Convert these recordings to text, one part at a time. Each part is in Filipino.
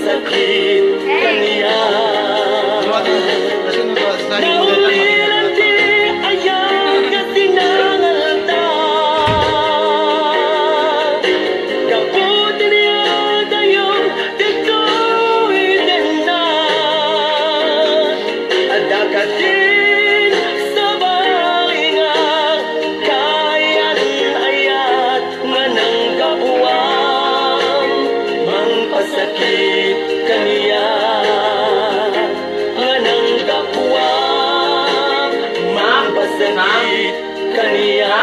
pasakit kaniya. Naulilan di ayaw kasi nangalda. Kaputin niya tayong tituin na. Ada ka din sa bahay nga kayan ayat nga nang kabuwang mangpasakit kaniya. Nga nang kabuwang mangpasakit kaniya.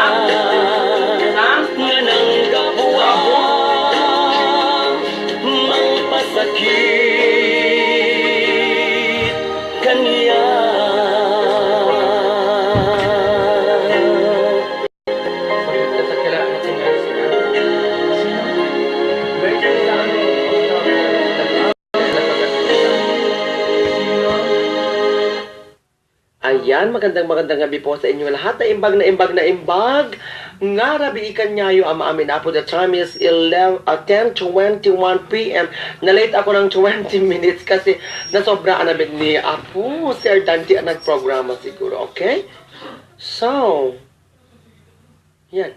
Nga nang kabuwang mangpasakit kaniya. Ayan, magandang gabi po sa inyo lahat. Na imbag nga rabi ikan nyayo ang maamin apo. The time is 10:21 p.m. Na late ako ng 20 minutes kasi nasobraan na ni apo. Sir Dante ang nagprograma siguro, okay? So, yan.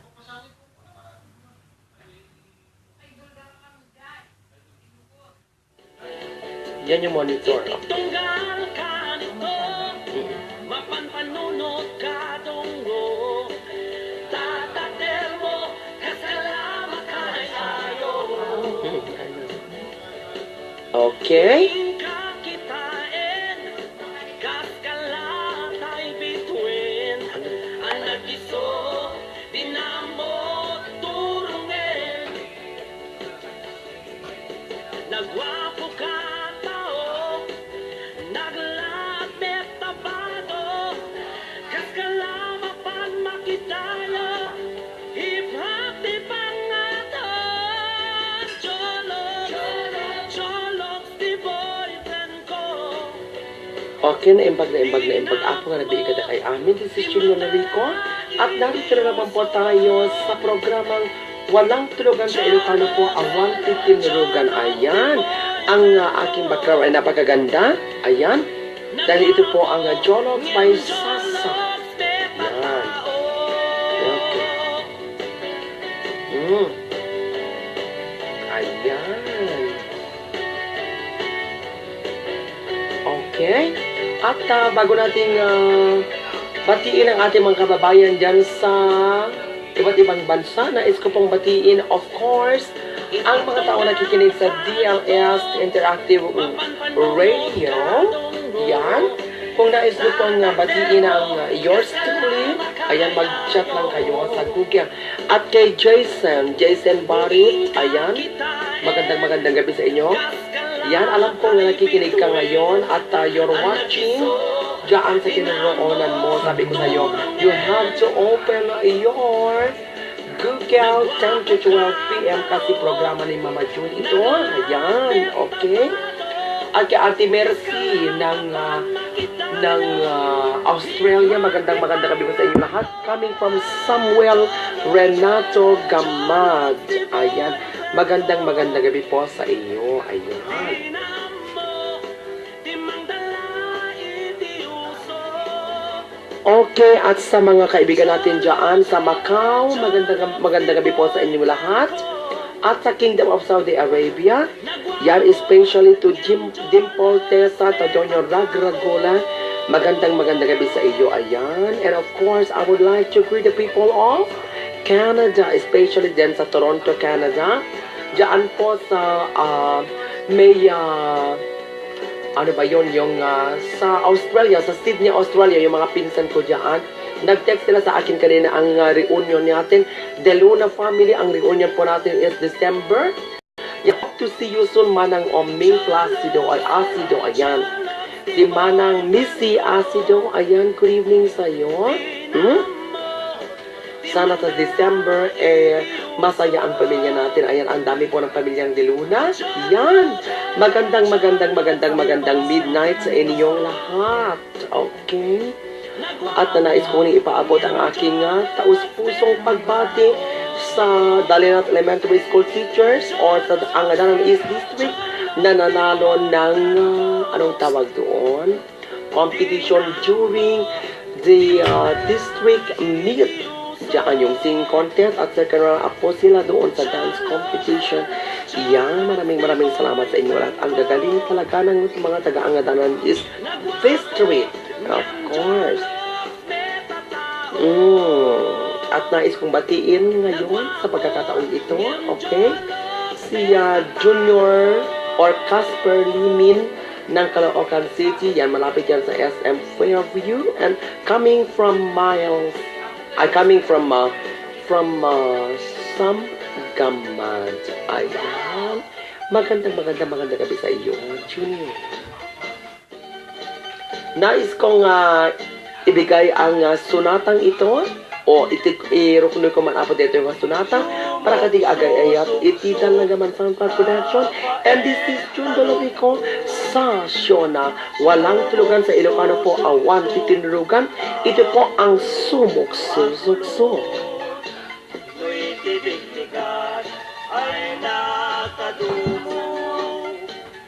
Yan yung monitor. Mapanpanunod ka tungo, tatatel mo, kasalamat ka tayo. Okay. Kakitain, kaskalatay bituin, ang nagiso, dinamot turungin. Nagwapo ka tao, naglatmet tabado, kaskalama pan makitaya, hip-hop di pangatan, cholok di boyfriend ko. Okay, na imbag. Ako nga nabi ikada kay amin. This is Junior Narico. At narito na naman po tayo sa programang Walang Tulugan sa Ilocano po, ang 115 Nurugan. Ayan. Ang aking background ay napakaganda. Ayan. Dahil ito po ang Jollof by Sasa. Ayan. Okay. Ayan. Okay. At bago nating batiin ang ating mga kababayan dyan sa iba't ibang bansa, nais ko pong batiin, of course, ang mga tao nakikinig sa DLS Interactive Radio. Yan. Kung nais ko pong batiin ang yours truly, ayan, mag-chat lang kayo sa Google. At kay Jason Barrett, ayan, magandang gabi sa inyo. Yan, alam ko na nakikinig ka ngayon at you're watching dyan sa kinaroonan mo. Sabi ko sa'yo, you have to open your Google 10 to 12 p.m. kasi programa ni Mama June ito. Ayan, okay? At kay Ate Mercy ng Australia, magandang gabi ko sa inyo lahat. Coming from Samuel Renato Gamad. Ayan, magandang gabi po sa inyo. Ayan. Okay, at sa mga kaibigan natin dyan sa Macau, magandang gabi po sa inyo lahat. At sa Kingdom of Saudi Arabia, yan especially to Dimple Tessa, Tadonyo Ragragola, magandang gabi sa iyo, ayan. And of course, I would like to greet the people of Canada, especially din sa Toronto, Canada. Diyan po sa ano ba yun, yung sa Australia, sa Sydney, Australia, yung mga pinsan ko dyan, nag-text sila sa akin kanina ang reunion natin. The Luna family, ang reunion po natin is December. You hope to see you soon, Manang Oming Placido, ay Asido, ayan. Si Manang Missy Asido, ayan, good evening sa'yo. Sana sa December, masaya ang pamilya natin. Ayan, ang dami po ng pamilyang De Luna. Yan. Magandang midnight sa inyong lahat. Okay? At nais ko rin ipaabot ang aking taus-pusong pagbati sa Dalinat Elementary School teachers or sa ang Danan East District. nananalo ng, anong tawag doon? Competition during the district meet. Diyan yung singing contest at second runner-up po sila doon sa dance competition. Yan, maraming salamat sa inyo lahat. Ang gagaling talaga ng mga taga-angadanan is District, of course. At nais kong batiin ngayon sa pagkakataon ito, okay? Si Junior or Casper Limin ng Caloocan City. Yan, malapit yan sa SM Fairview. And coming from Samgamad. Ayan. Magandang gabi sa iyo, Junior. Nais kong ibigay ang sunatang ito o irukunoy ko man apo dito yung sunata para kadi agay-ayat itidan na naman sa production. And this is June Dolovico sa Shona. Walang tulugan sa Ilocano po, awan titinurugan. Ito po ang Sumok Susukso. Mo'y tibig-tigas ay nakadumo.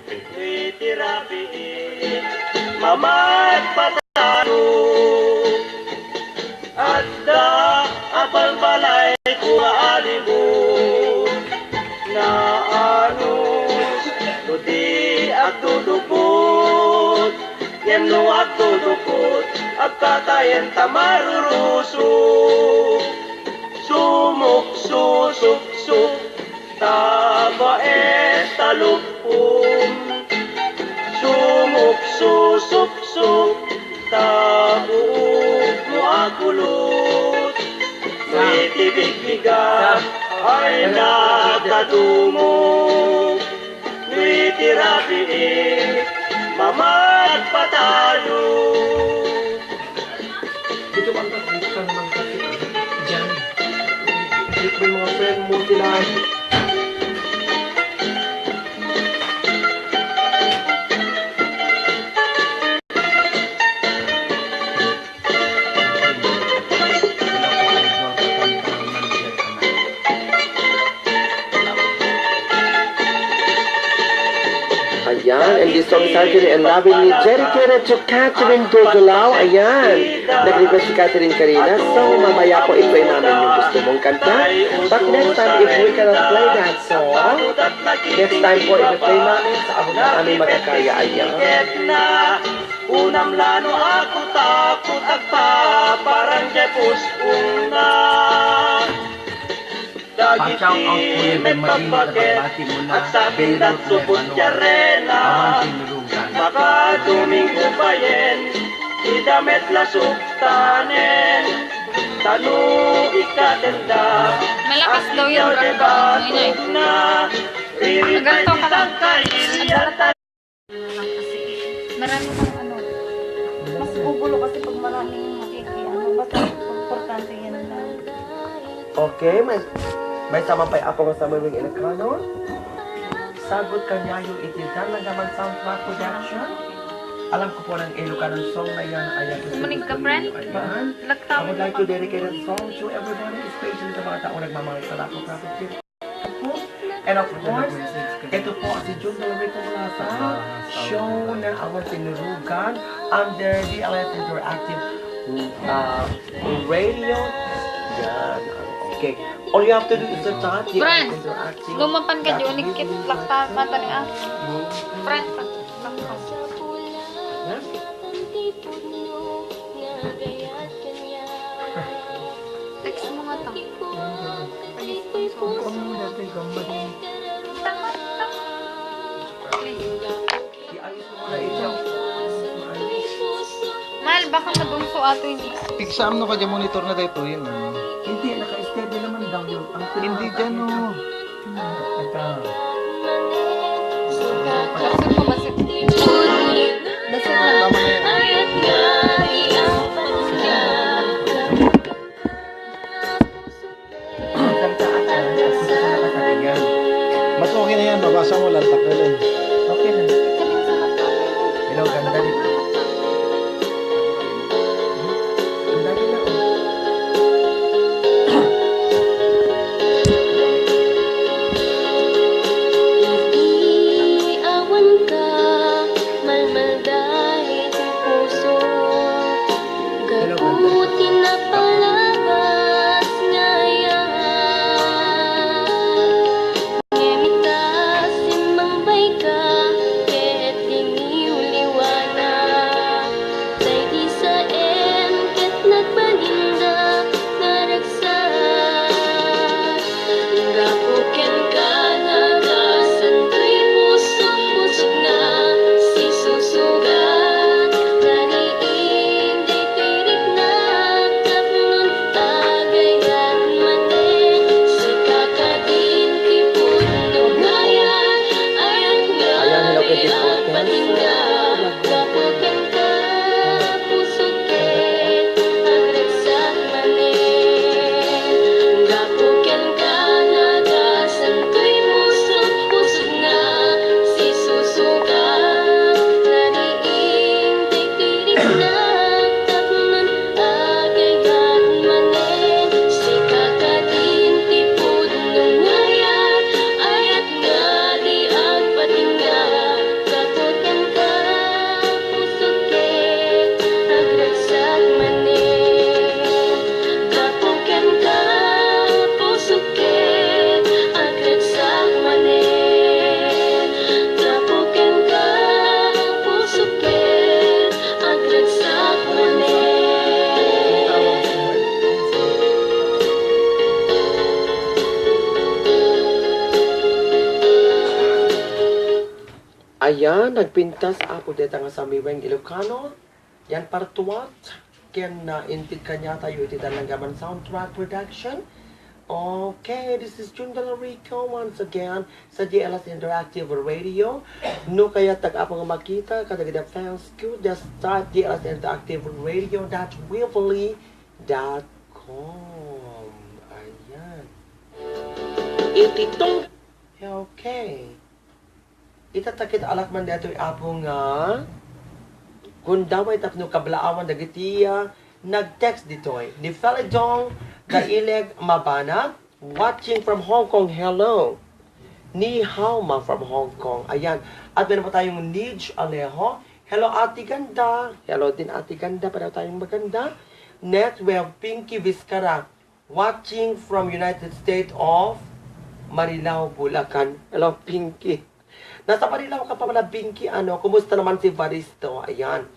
Mo'y tirapiin, mamad patalo. At da apal balay kualibot na ano Ludi at dudupot Yan no at dudupot At katayan tamaruruso Sumok susuk suk Taba talupum Sumok susuk suk Tabuuk mo akulot May tibig-bigat ay nakatungo May tirapiin mamad patayo Dito ba ang ka naman kasi dyan? Dito ba yung mga friend mo sila? Ayan, and this song is actually and lovingly dedicated to Catherine Dodolao. Ayan, nag-request si Catherine Karina. So, mamaya po i-play namin yung gusto mong kanta. But next time, if we cannot play that song, next time po i-play namin sa abot na aming magkakaya. Ayan. Unam lano ako takot at parang jepos una. Dagiti met pagbaget at sa pindat supot yarena. Baka Domingo Bayen, idamet lasuktanen. Tanu ikatenda, malakas daw yung ganito. na. Ganito ka lang. Kailiyatan. Marami kang ano. Mas gugulo kasi pag maraming makikiano. Basta importante yan lang. Okay, may samampay ako nga sa mga Ilocano. Sagot kanya yung itindan ng Gaman Soundtrack Production. Alam ko po ng Ilocano song na yan ay Manig ka, friend? I would like to dedicate a song to everybody, especially sa mga taong nagmamahal sa Laco Profit. And of course, ito po si June Dolovico mula sa show na awang tinurugan under DLS Interactive Radio. Yan. Okay. All you have to do is to touch the Fran, interactive. lumapan ka dyan, ikit lakta mata ni ah. Friend, lakta. Yan. Text mo nga ta. I-ayos mo muna ito. Mahal, baka madungso ato hindi. Exam no ka dyan monitor na dito yun. Hindi, naka-steady naman daw yun. Ang Hindi dyan oh. Basig mo, basig. Basig na. Tama na yan. Mas okay na yan, mabasa mo lang takalin. Okay na. Hello, ganda dito. Ang dami na, oh. Ang Ayan, nagpintas ako dito nga sa Miweng Ilocano. Yan partuwat. Kaya na intit kanya tayo ititan ng gaman soundtrack production. Okay, this is Jundal Rico once again sa JLS Interactive Radio. No kaya tag-apang makita katagida fans ko just start JLS Interactive Radio.weebly.com. Ayan. Ititong. Okay. Itatakit alak man dito apong kung daway tapno kablaawan dagitiya nag-text ditoy. Ni Felidong Kaileg Mabana, watching from Hong Kong, hello. Ni Hao Ma from Hong Kong. Ayan. At meron pa tayong Nij Alejo. Hello, Ate Ganda. Hello din, Ate Ganda. Pareho tayong maganda. Next, we have Pinky Vizcara, watching from United States of Marilao, Bulacan. Hello, Pinky. Nasa Marilao ka pa pala, Pinky. Kumusta naman si Varisto? Ayan.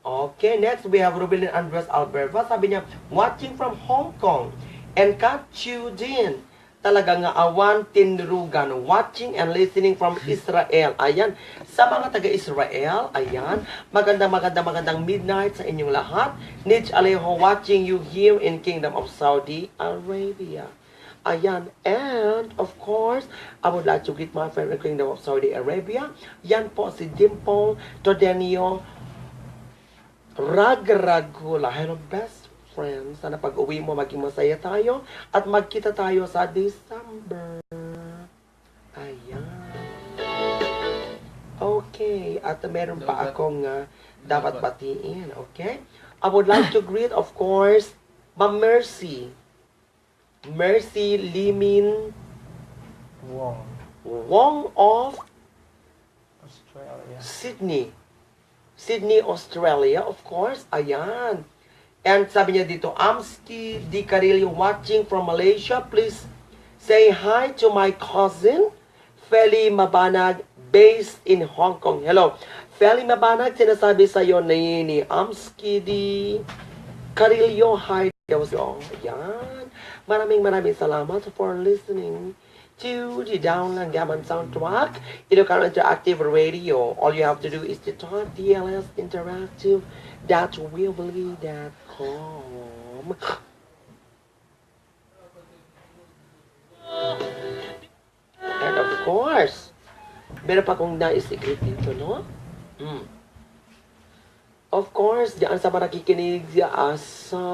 Okay, next we have Rubilin Andres Alberva. Sabi niya, watching from Hong Kong. And Kachu din. Talaga nga awan tinrugan. Watching and listening from Israel. Ayan. Sa mga taga-Israel, ayan. Magandang midnight sa inyong lahat. Nij Alejo watching you here in Kingdom of Saudi Arabia. Ayan. And, of course, I would like to greet my friend in Kingdom of Saudi Arabia. Yan po si Dimple Todenio Ragragula. Hello, best friends. Sana pag-uwi mo, maging masaya tayo at magkita tayo sa December. Ayan. Okay. At meron pa akong dapat batiin. Okay? I would like to greet, of course, Ma'am Mercy. Mercy Limin Wong of Australia. Sydney, Australia, of course. Ayan. And sabi niya dito, Amski Di Carillo watching from Malaysia. Please say hi to my cousin, Feli Mabanag, based in Hong Kong. Hello. Feli Mabanag, sinasabi sa iyo ni Amski Di Carillo. Hi. Ayan. Maraming salamat for listening to the Downland Gaman Soundtrack Ilocano Interactive Radio. All you have to do is to type dlsinteractive.weebly.com. And of course, meron pa kong nais-secret dito, no? Of course, diyan sa marakikinig sa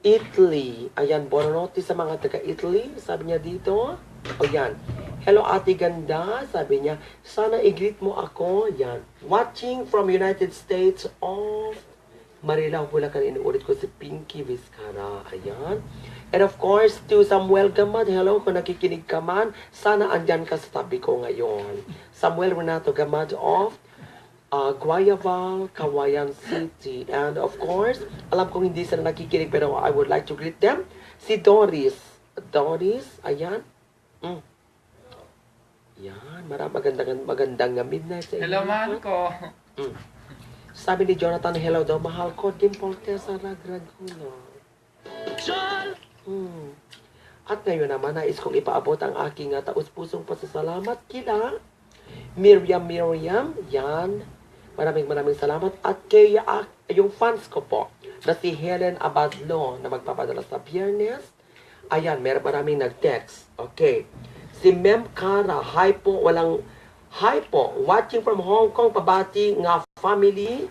Italy. Ayan, buonanotte sa mga taga-Italy. Sabi niya dito. O yan. Hello, Ate Ganda. Sabi niya, sana i-greet mo ako. Yan. Watching from United States of Marilao, Bulacan. Inuulit ko si Pinky Vizcara. Ayan. And of course, to Samuel Gamad. Hello, kung nakikinig ka man. Sana andyan ka sa tabi ko ngayon. Samuel Renato Gamad of Guayaval, Kawayan City. And of course, alam kong hindi sila nakikinig pero I would like to greet them. Si Doris. Doris, ayan. Yan, magandang midnight sa inyo. Hello, mahal ko. Sabi ni Jonathan, hello daw, mahal ko, Dimple Tessa Ragragulo. At ngayon naman, nais kong ipaabot ang aking taus-pusong pasasalamat kila Miriam, yan. Maraming salamat. At kaya yung fans ko po, na si Helen Abadlo, na magpapadala sa Biyernes. Ayan, maraming nag-text. Okay. Si Mem Cara, hi po, watching from Hong Kong, pabati nga family,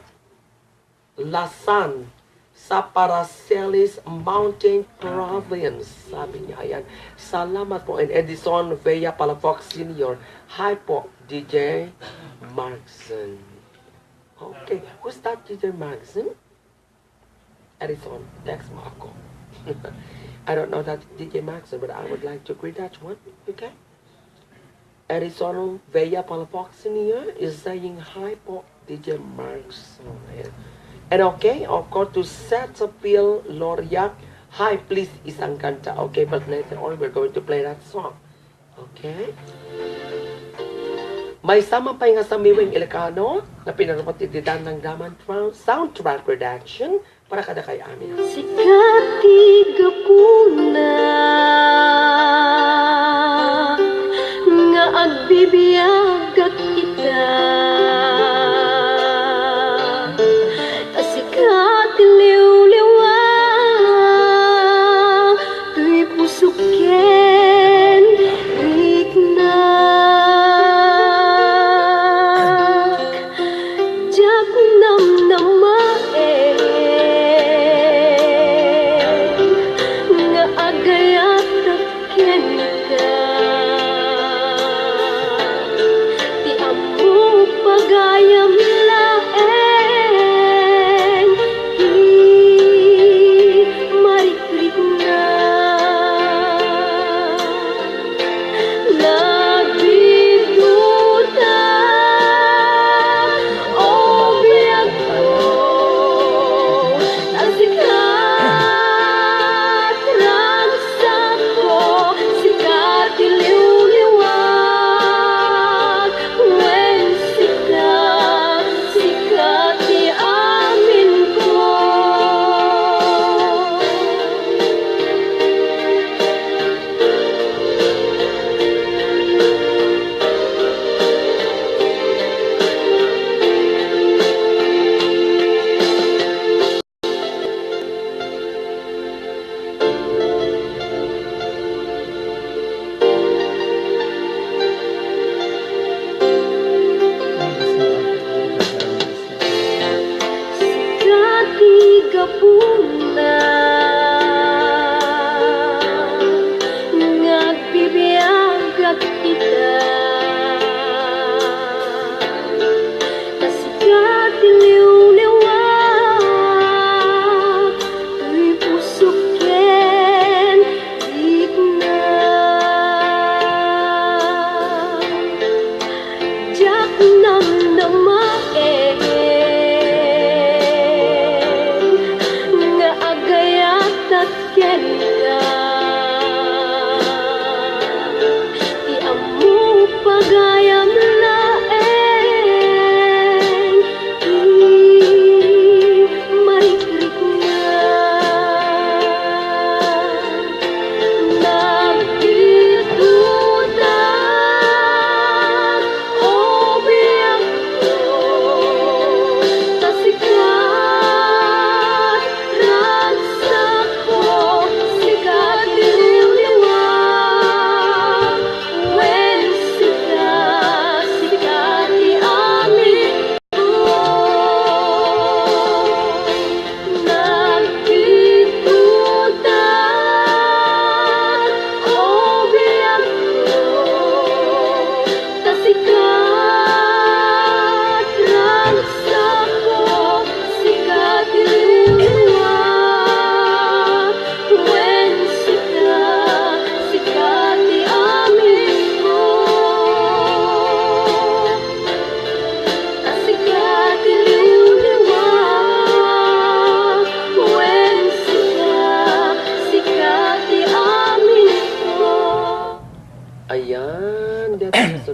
Lasan, sa Paracelis Mountain Province. Sabi niya, ayan. Salamat po. And Edison Vea Palafox Sr. Hi po, DJ Markson. Okay, who's that DJ Markson? Edison, text mo ako. I don't know that DJ Markson, but I would like to greet that one. Okay? Edison Vea Palafox Sr. is saying hi po, DJ Markson. And okay, of course, to Setapil Loria, hi, please, isang kanta. Okay, but later on, we're going to play that song. Okay? May sama pa nga sa Miweng Ilocano na pinarapatididan ng Daman Soundtrack Production para kada kay amin. Sikati gapuna nga agbibiyag at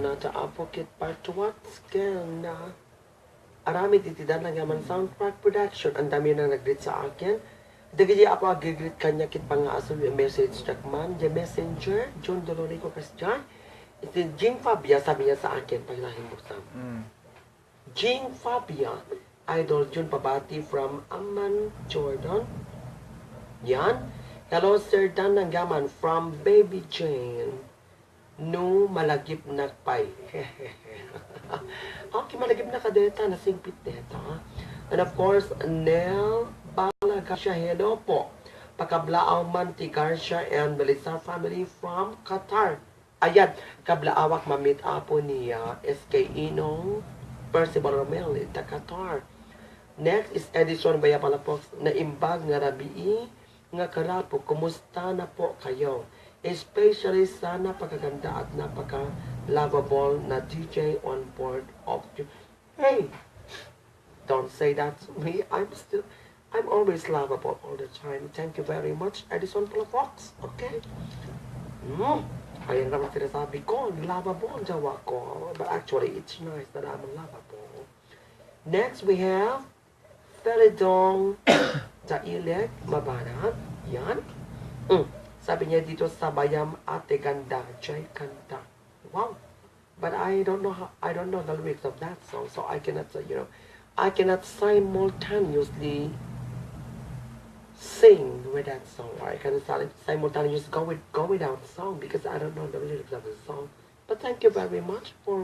Sonata Apokit Part 1 Scan na arami titidan lang yaman soundtrack production. Ang dami na nag-greet sa akin. Dagiti ako ag-greet kanya kit pa nga aso yung message man. The messenger, John Dolorico Casjan. Ito Jing Fabia, sabi niya sa akin pag nahimbusan. Jing Fabia, Idol June Pabati from Amman, Jordan. Yan. Hello Sir Dan Nanggaman from Baby Jane. No, malagip na pay. Okay, malagip na kadeta, nasingpit deta. And of course, Nel Balagasya, hello po. Pakablaaw Manti Garcia and Melissa family from Qatar. Ayan, kablaawak mamit apo niya SK Inong Percival Romel, ta Qatar. Next is Edison Bayapalapox na imbag nga rabii nga karapo. Kumusta na po kayo? Especially sana pagkaganda at napaka-lovable na DJ on board of you. Hey! Don't say that to me. I'm always lovable all the time. Thank you very much, Edison Palafox. Okay? Ayan naman sinasabi ko, lovable ang jawa ko. But actually, it's nice that I'm lovable. Next, we have Felidong Taileg Mabanat. Yan. Sabi niya dito sa Bayam Ate Ganda, Jay Kanta. Wow. But I don't know the lyrics of that song, so I cannot I cannot simultaneously sing with that song. Or I cannot simultaneously go without song because I don't know the lyrics of the song. But thank you very much for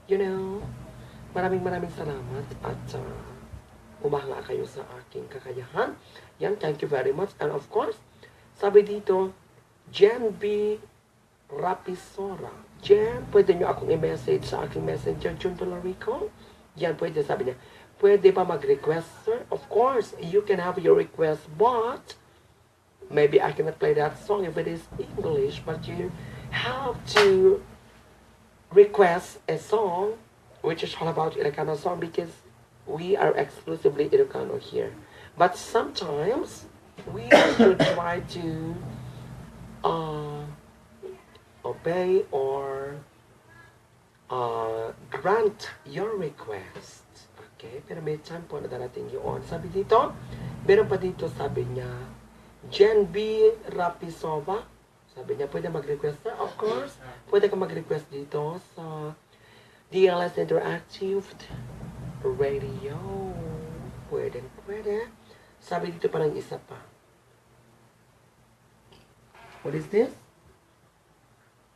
maraming salamat at umahanga kayo sa aking kakayahan. Yan, thank you very much. And of course, sabi dito, Jen B. Rapisora. Jen, pwede nyo akong i-message sa aking messenger, June Dolorico? Yan, pwede, sabi niya. Pwede pa mag-request, sir? Of course, you can have your request, but maybe I cannot play that song if it is English, but you have to request a song which is all about Ilocano song because we are exclusively Ilocano here. But sometimes, we should try to obey or grant your request. Okay? Pero may time po na darating yun. Sabi dito, meron pa dito, sabi niya, Jen B. Rapisova. Sabi niya, pwede mag-request na. Of course, pwede ka mag-request dito sa DLS Interactive Radio. Pwede. Sabi dito pa ng isa pa. What is this?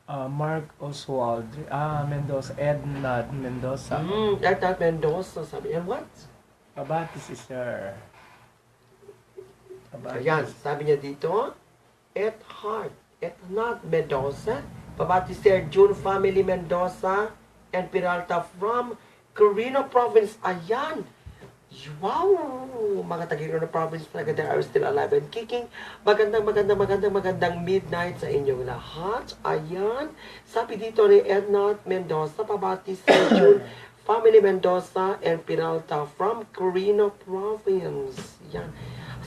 Mark Oswald. Mendoza. Ednad Mendoza. Ednad Mendoza. Sabi niya, what? Kabati si Sir. Ayan, sabi niya dito, Ednad Mendoza. Pabati Sir June family Mendoza and Peralta from Quirino Province. Ayan. Wow! Mga taga-Quirino Province talaga, they are still alive and kicking. Magandang midnight sa inyong lahat. Ayan. Sabi dito ni Ednat Mendoza, pabati sa June family Mendoza and Peralta from Quirino Province. Yan.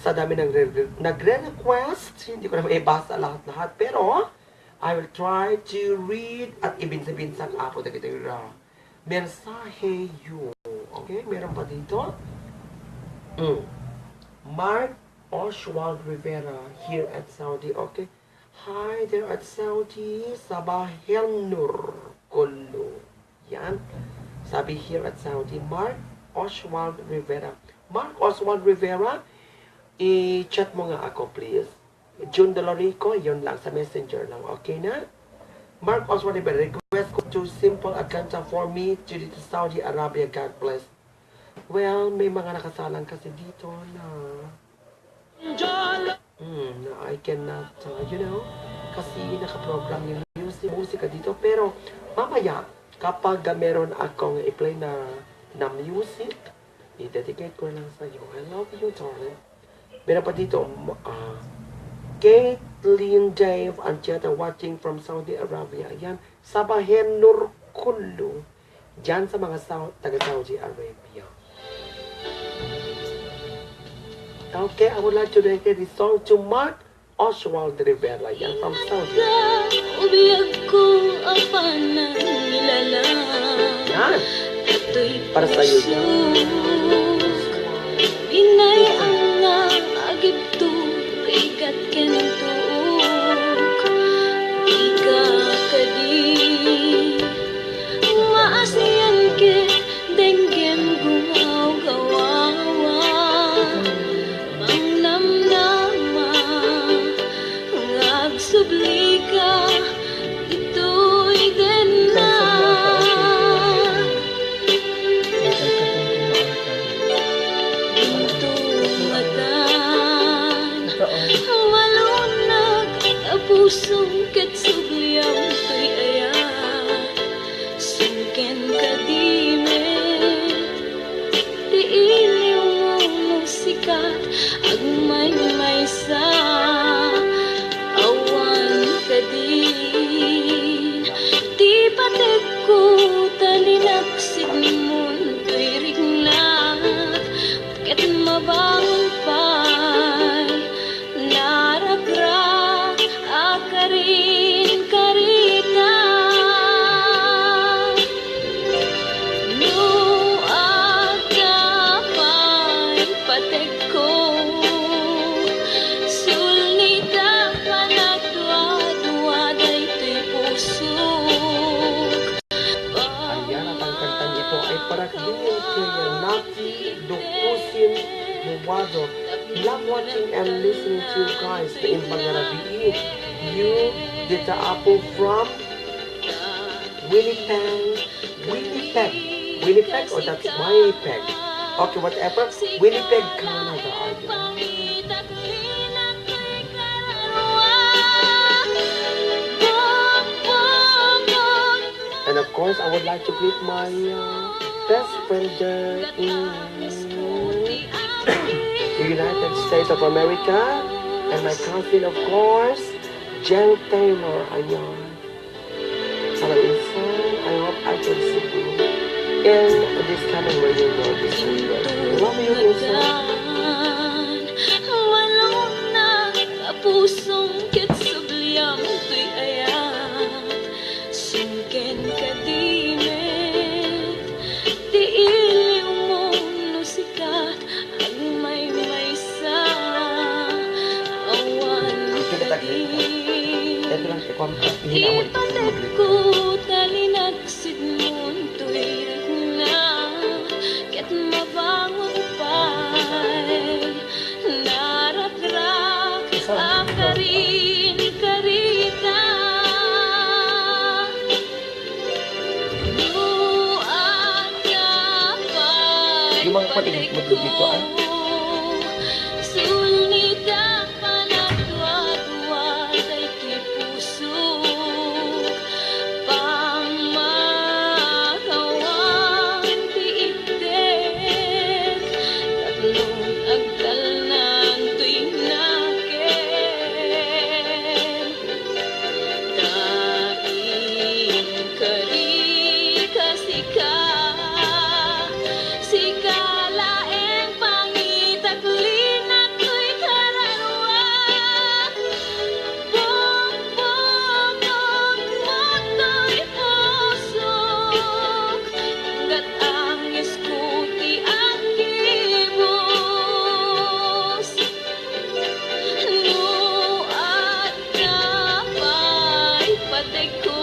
Sa dami nagre-request, hindi ko na maibasa lahat-lahat, pero I will try to read at ibinsa-binsa ako dito yung mensahe yun. Okay, meron pa dito. Mark Oswald Rivera here at Saudi. Okay. Hi there at Saudi. Sabahel Nur Kullu. Yan. Sabi here at Saudi. Mark Oswald Rivera. Mark Oswald Rivera, i-chat mo nga ako please. June Dolorico, yun lang sa messenger lang. Okay na? Mark Oswald Rivera, request ko to simple Akanta for me to Saudi Arabia. God bless. Well, may mga nakasalang kasi dito na I cannot, kasi nakaprogram yung musika dito. Pero mamaya, kapag meron akong i-play na music, i-dedicate ko lang sa iyo. I love you, darling. Meron pa dito, Caitlin Dave Antieta watching from Saudi Arabia. Yan, Sabahen Nur Kullu. Diyan sa mga taga-Saudi Arabia. Okay, I would like to dedicate this song to Mark Oswald Rivera. Yan from Saudi. Ubiyag ko ang panahon kilala. Yan. Ito'y Para sa'yo puso. yan. Binay ang nga agibto, ikat kentuk. Ika kadi, maasiyan ke, denggem gumaw gawawa. Manglamnama, ngagsubli ka, ito'y din na. Tungatan, malunag ang pusong katsuglyam to'y ayat. Sungken kadimit, tiiliw mo musikat, agmay-may sa awan kadin. Di patek ko talinaksid mon to'y rignat, ket mabangon pa'y naragrak akarin karita. No agapay patek ko, sulnita panagdwa-dwa daytoy pusok. Ayan at ang kantang ito ay para din kay Naki Dukusin Muwado. Love watching and listening to you guys sa Imbang Rabiin. You, Dita Apo from Winnipeg. Winnipeg or that's Winnipeg? Okay, whatever. Winnipeg, Canada. Ayan. And of course, I would like to greet my best friend there in the United States of America, and my cousin, of course, Jen Taylor. Ayan. Hello, Insan. I hope I can see you in this coming reunion this weekend. Love you, Insan. Malunag ang pusong kitsubliam to'y ayat. Sungken kadimit, tiiliw mo nusikat, agmay-may sa awan kadin. Ito lang, hihina mo ito. Ipatek ko talinaksid mon to'y rignat, ket mabangon pa'y naragrak akarin karita. No agapay Yung mga patingin mo dito, ah. sulnita panagdwa-dwa daytoy pusok. Pamakawan tiigdek, tatlong agtalnan to'y naken. Daing kari kasika, sikalaeng pangitaklin at to'y kararwa. Bumbungon mo to'y pusok, gat ang iskuti ang kibos. No at kapay patek ko,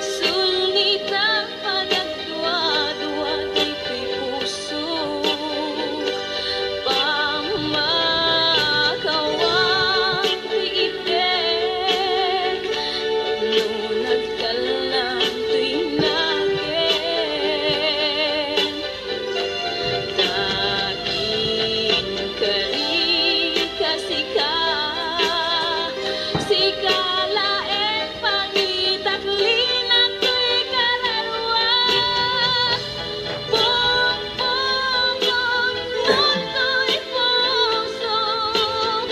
sulnita panagdwa-dwa daytoy pusok. Pamakawan tiibek, no nagkalnan to'y naken. Daing kari kasika, sikalaeng pangitaklin at to'y kararwa. Bumbungon mo to'y pusok,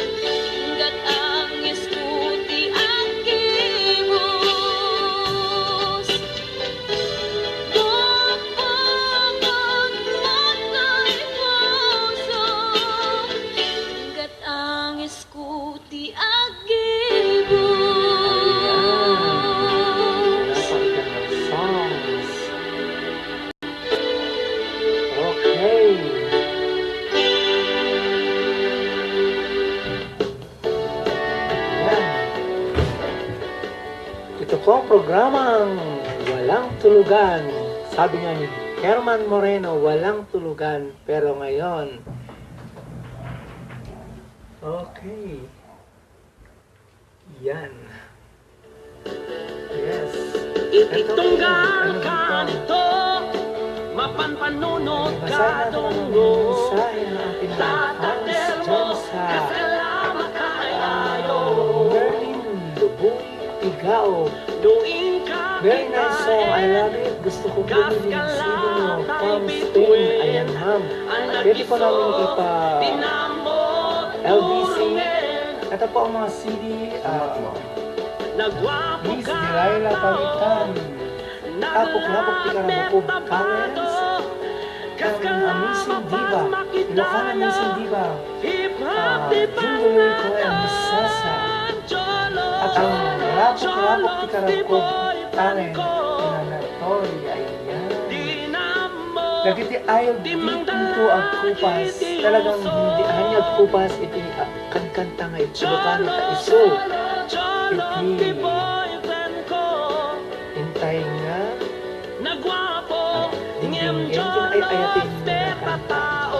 gat ang iskuti ang kibos. Bumbungon mo to'y pusok, gat ang iskuti ang kibos. po ang programang Walang Tulugan. Sabi nga ni Herman Moreno, walang tulugan. Pero ngayon, okay. Yan. Yes. Ititunggal ka nito, mapanpanunod ka tungo. Mensahe ng ating mga fans dyan sa Merlin Lubuy Igao. Very nice song. I love it. Gusto ko bumili ng CD nyo. From Spain. Ayan, ma'am. Pwede po namin LBC. Ito po ang mga CD. Miss Delilah Pagitan. Kapok-lapok Pikarabukog Collins. Ang Amazing Diva. Ilocana Amazing Diva. Jingle Rico and Miss Sasa. At ang Rapok-lapok Pikarabukog Talent. Pinanatoy. Ayan. Nagiti ayaw dito ko ang kupas. Talagang hindi hanyag kupas. Iti kankanta nga ito. Ilocana ta iso. Iti hintay nga. Dingding engine ay ayatin na kanta.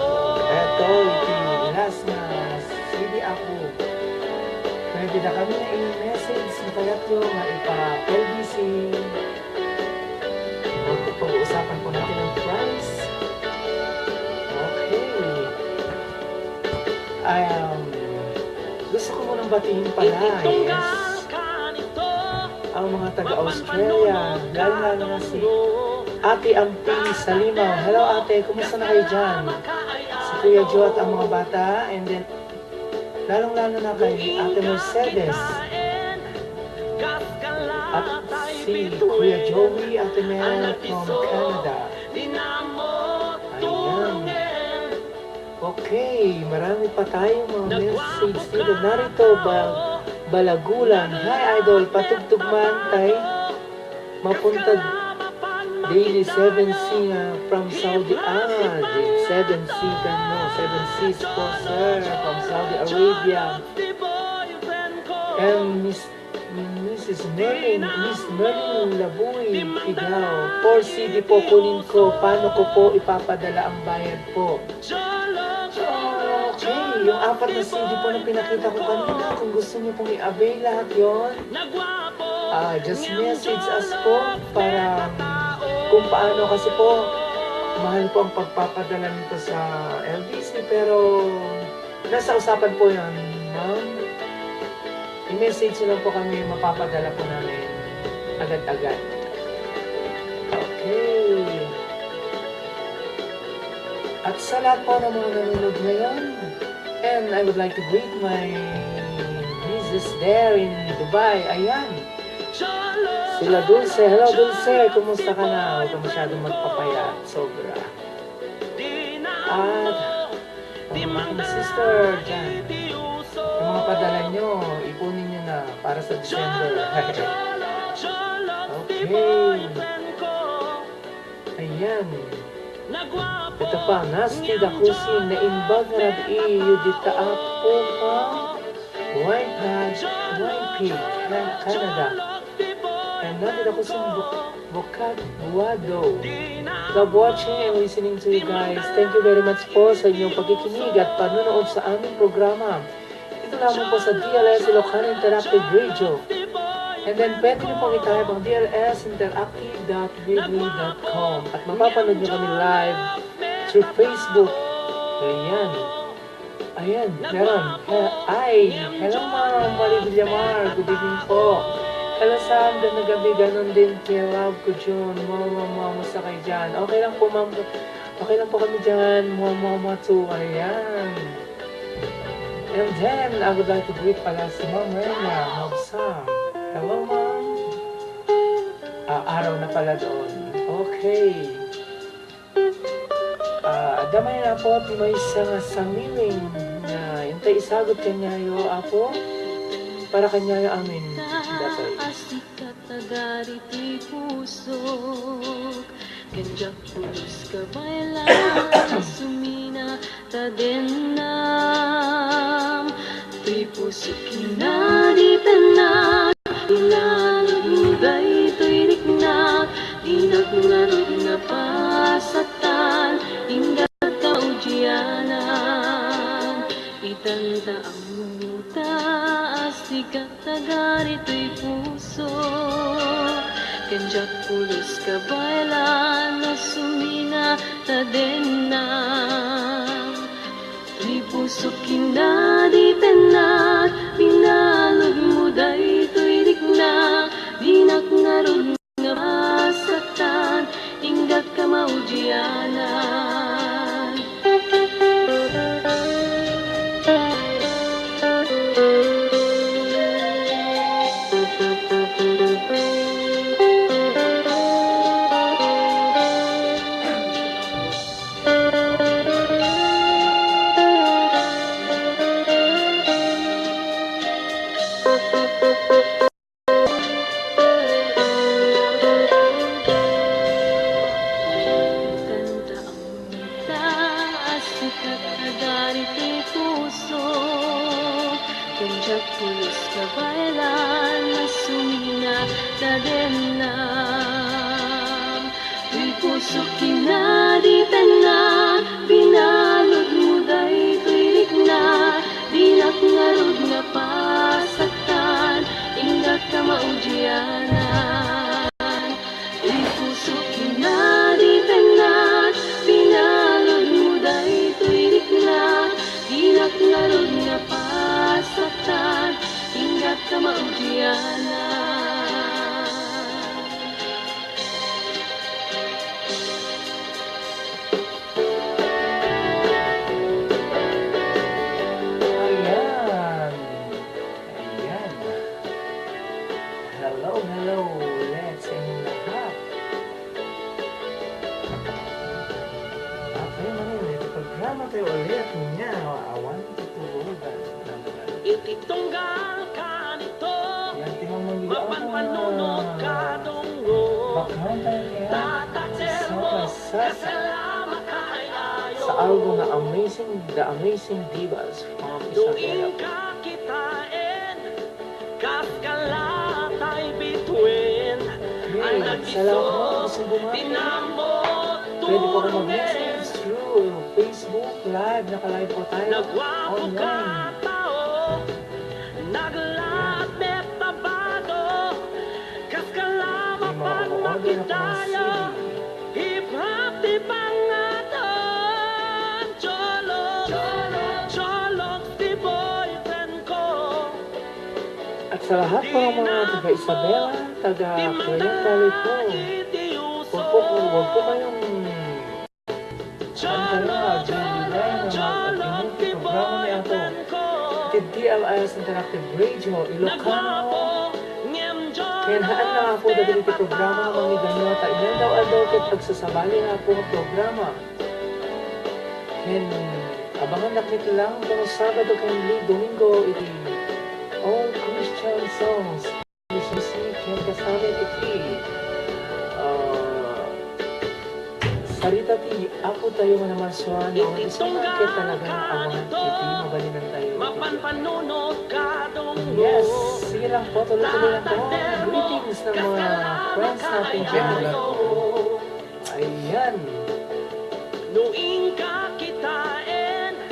Eto, iti last na CD ako. Pwede na kami na i-message na kayat nyo nga ipa-LBC. Pag-uusapan po natin ang price. Okay. Gusto ko munang batiin pala, yes. Ang mga taga-Australia, lalo na si Ate Ampi Salimaw. Hello ate, kumusta na kayo dyan? Si Kuya Joe at ang mga bata, and then lalong-lalo na kay Ate Mercedes. At si Kuya Joey, Ate Mel from Canada. Ayan. Okay, marami pa tayong mga message dito. Narito Balagulan. Hi Idol, patugtugman tay. Mapuntag daily 7C from Saudi Arabia. 7C ka no, 7 Cs po sir from Saudi Arabia. And Miss Merlin Labuy Igao. 4 CD po kunin ko. Paano ko po ipapadala ang bayad po? Okay, yung 4 na CD po na pinakita ko kanina, kung gusto niyo pong i-avail lahat yun, just message us po para kung paano, kasi po mahal po ang pagpapadala nito sa LBC, pero nasa usapan po yan, ma'am. I-message nyo lang po kami, mapapadala po namin agad-agad. Okay. At sa lahat po ng mga nanonood ngayon, and I would like to greet my nieces there in Dubai. Ayan. Sila Dulce. Hello Dulce. Kumusta ka na? Huwag ka masyadong magpapayat. Sobra. At ang aking sister dyan. Yung mga padala nyo, ipunin nyo na para sa December. Okay. Ayan. Ito pa, Nasty da Kusin na imbag na rabi yudita apo pa White Pig, Canada. And nandito da Kusin Bukat Buado. Love watching and listening to you guys. Thank you very much po sa inyong pagkikinig at panonood sa aming programa. Ito lamang po sa DLS Ilocana Interactive Radio. And then, pwede nyo pong itype ang dlsinteractive.weebly.com at mapapanood nyo kami live through Facebook. Ayan. Ayan, meron. Hello ma'am, Marie Villamar. Good evening po. Hello Sam, na gabi, ganun din kay Love ko June. Mama, kayo dyan. Okay lang po ma'am. Okay lang po kami dyan. Mama too. Ayan. And then, I would like to greet pala si Ma'am Rena of Sam. Hello, Ma'am. Araw na pala doon. Okay. Damay na po at may isang samiling na intay isagot kanyayo apo para kanyayo amin. Datoy. Asik katagari ti pusok Ganjak pulos ka bailan Sumina tadenam Tri pusok na di penang Ilan ganito'y puso. Kenjak pulos ka bailan na sumina ta din na. Di puso kinadi penat, binalog mo dayto'y dikna. Dinak ngarod nga masaktan, inggat ka maudyanan. Kanta ang taas, sikat na ganito'y puso. Kenjak pulos ka bailan na sumina na denam. Di puso kinadi penat, binalod mo dayto'y dikna. Dinak ngarod nga pasaktan, inggat ka maudyanan. Di puso kinadi penat, binalod mo dayto'y dikna. Dinak ngarod nga pasaktan, inggat ka maudyanan. Ayan. Ayan. Hello, hello. Let's sing lahat. Okay, manin. Ito programa tayo ulit niya. Awan tutulugan. Ititunggal ka nito, Yan, timang manggila. mapanpanunod ka dungo. Bakman tayo kaya. Tatater mo, kasalamat kay ayo. Sa album na The Amazing Divas from Isabela. Tuwing ka kitain, kaskalatay bituin. Ang Hey, sa lahat mo, nagbiso, gusto bumati. tinamot, Pwede po kayo tunin. mag-message through Facebook Live. Naka-live po tayo Nagwapo ka online. tao, naglaat metabado, kaskalama May mga pag order na po ng makitayo. CD. Hip-hop di pangaton, cholok, cholok di boyfriend ko. At sa lahat po ng mga taga Isabela, taga Clear Valley po, huwag po kayong antala, ginilay na mag-atinong programa na ito. At DLS Interactive Radio, Ilocano, Kenhaan na ako dahil iti programa mga ganyo, ta ilan daw adokit pagsasabali na po ang programa. Ken, abangan nakit lang kung Sabado kan Domingo, iti all Christian songs, Christian music, ken kasama iti sarita ti ako tayo manamaswan ang isang nakit talaga ng awan iti mabalinan tayo iti. Mapanpanunod ka dungo. Yes, sige lang po, tuloy-tuloy lang po. Greetings ng mga friends natin dyan. Ayan. Nuing ka kitain, Okay,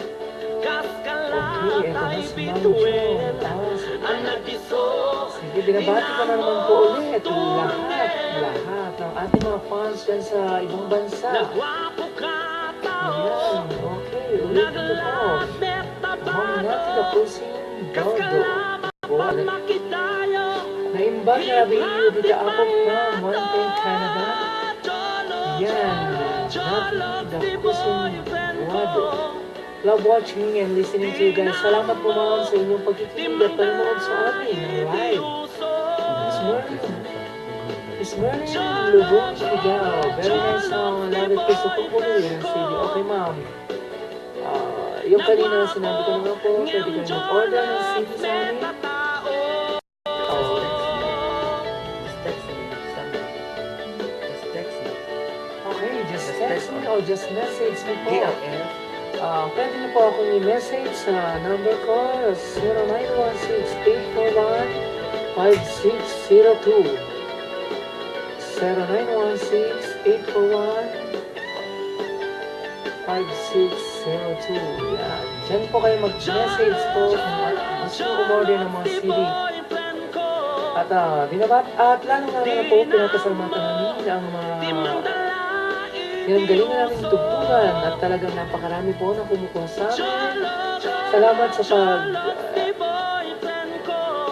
eto kaskalatay na si bituin. Ma'am Jo. Ang nagbiso, Sige, binabati ko na naman po ulit lahat ng ating mga fans dyan sa ibang bansa. nagwapo ka tao, Ayan, okay, ulit ito po. naglaat Ma'am metabado, Nati the Pusing Dodo. kaskalama pag makitayo. Naimbag na radio dito ako from Mountain, Canada. Yan, Nati the Pusing Dodo. Love watching and listening to you guys. Salamat po ma'am sa inyong pagkikinig at panonood sa amin ng live. Miss Merlin Lubong Sigaw. Very nice song. Love it po sa Pupuli ng CD. Okay ma'am. Yung kanina sinabi ko naman po, pwede kayo mag-order ng CD sa amin. Okay, just text me or just message me po. Pwede niyo po akong i-message sa number ko, 0916-841-5602. 0916-841-5602. Yan. Diyan po kayo mag-message po kung gusto nyo umorder ng mga CD. At lalong na po pinapasalamatan namin ang mga galingan namin tugtugan at talagang napakarami po na kumukuha sa amin. Salamat sa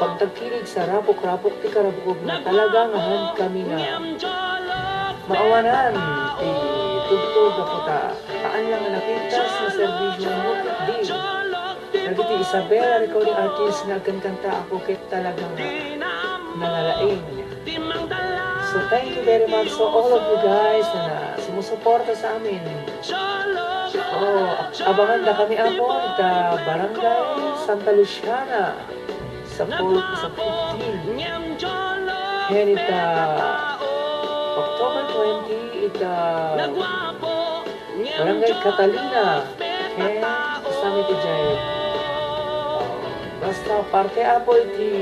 pagtagkilig sa rapok-rapok ti karabukog na talagang han kami nga maawanan ti tugtog na puta. Taan lang na napintas na servisyo mo di. Nagiti Isabel, recording artist na kanta ako kit talagang nalalaing. So thank you very much so all of you guys na sumusuporta sa amin. Abangan na kami po sa Barangay Santa Luciana sa 15. Yan ita October 20 ita Barangay Catalina. Kasama iti Jai. Basta parte apo iti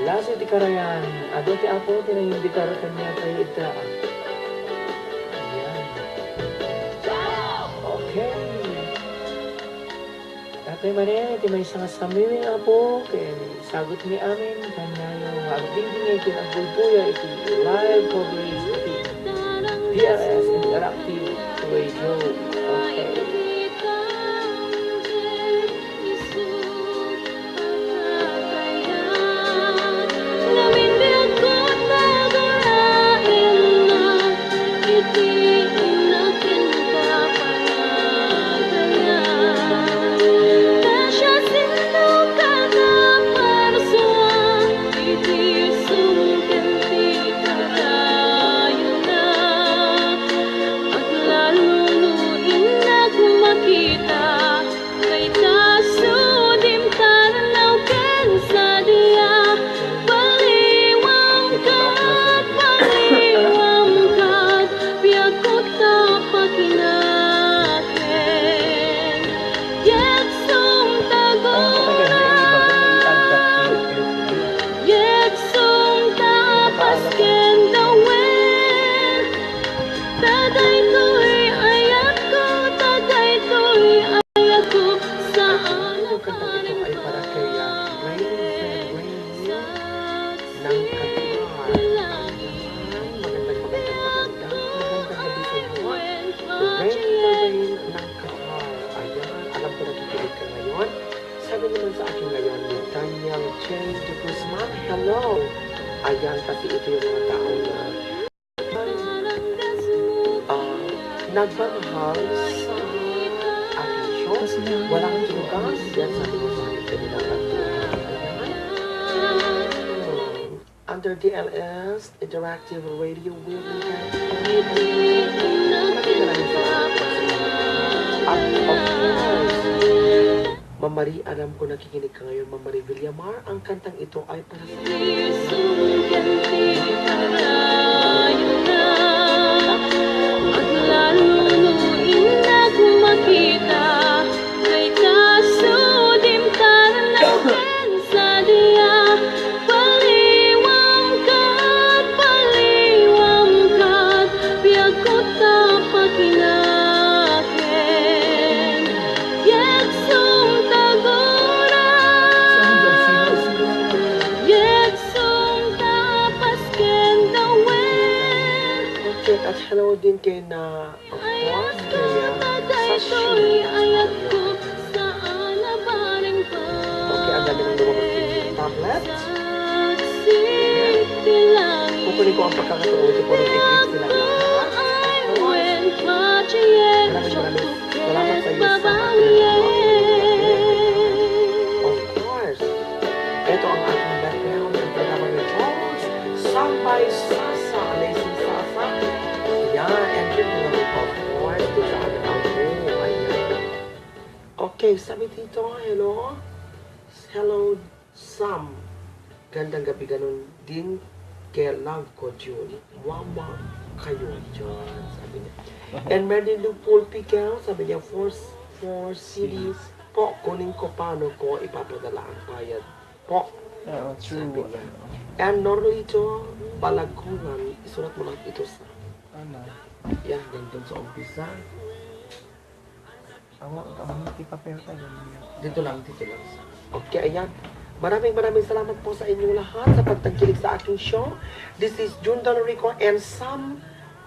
Lasi di karayan, ado ti apo ti na hindi karatan niya tayo ita. Ayan. Okay. Tatay manin, iti may isang samiwing apo, kaya sagot ni amin, kanya yung agdingding iti nagbulbuya, iti live coverage, iti PRS Interactive Radio. Okay. Hello! Ayan, kasi ito yung mga tao na nagmamahal sa ating show. Walang tugas. Yan sabi ko sa akin kanila under DLS Interactive Radio will be at of course, Mamari, alam ko nakikinig ka ngayon, Mamari Villamar. Ang kantang ito ay para sa at laluluin na kumakita kay kasudim taranakan sa diya paliwang kat biag ko tapakinaken yagsong at hello din kay na of course kaya Sashi. Okay, ang dami ng lumabas yung tablet. Kukunin ko ang pagkakataon ko ng i-greet sila lahat. Maraming salamat sa iyo sa of course. Ito ang ating background ng programa ni Jones. Sambay Sasa, Alexis Sasa. Yan, and yun na lang of course. Ito sa ating album. Ayan. Okay, sabi dito, hello. Hello, Sam. Gandang gabi ganun din kay love ko, June. Mama kayo, John. Sabi niya. And Merlin Pulpi Kel, sabi niya, for CDs po, kunin ko paano ko ipapadala ang bayad po. True. Sabi niya. And Norlito Balagunan, isulat mo lang ito sa Ano? yan, ganito sa umpisa. Ang hindi papel tayo. Dito lang. Okay, ayan. Maraming salamat po sa inyong lahat sa pagtangkilik sa aking show. This is June Dolorico and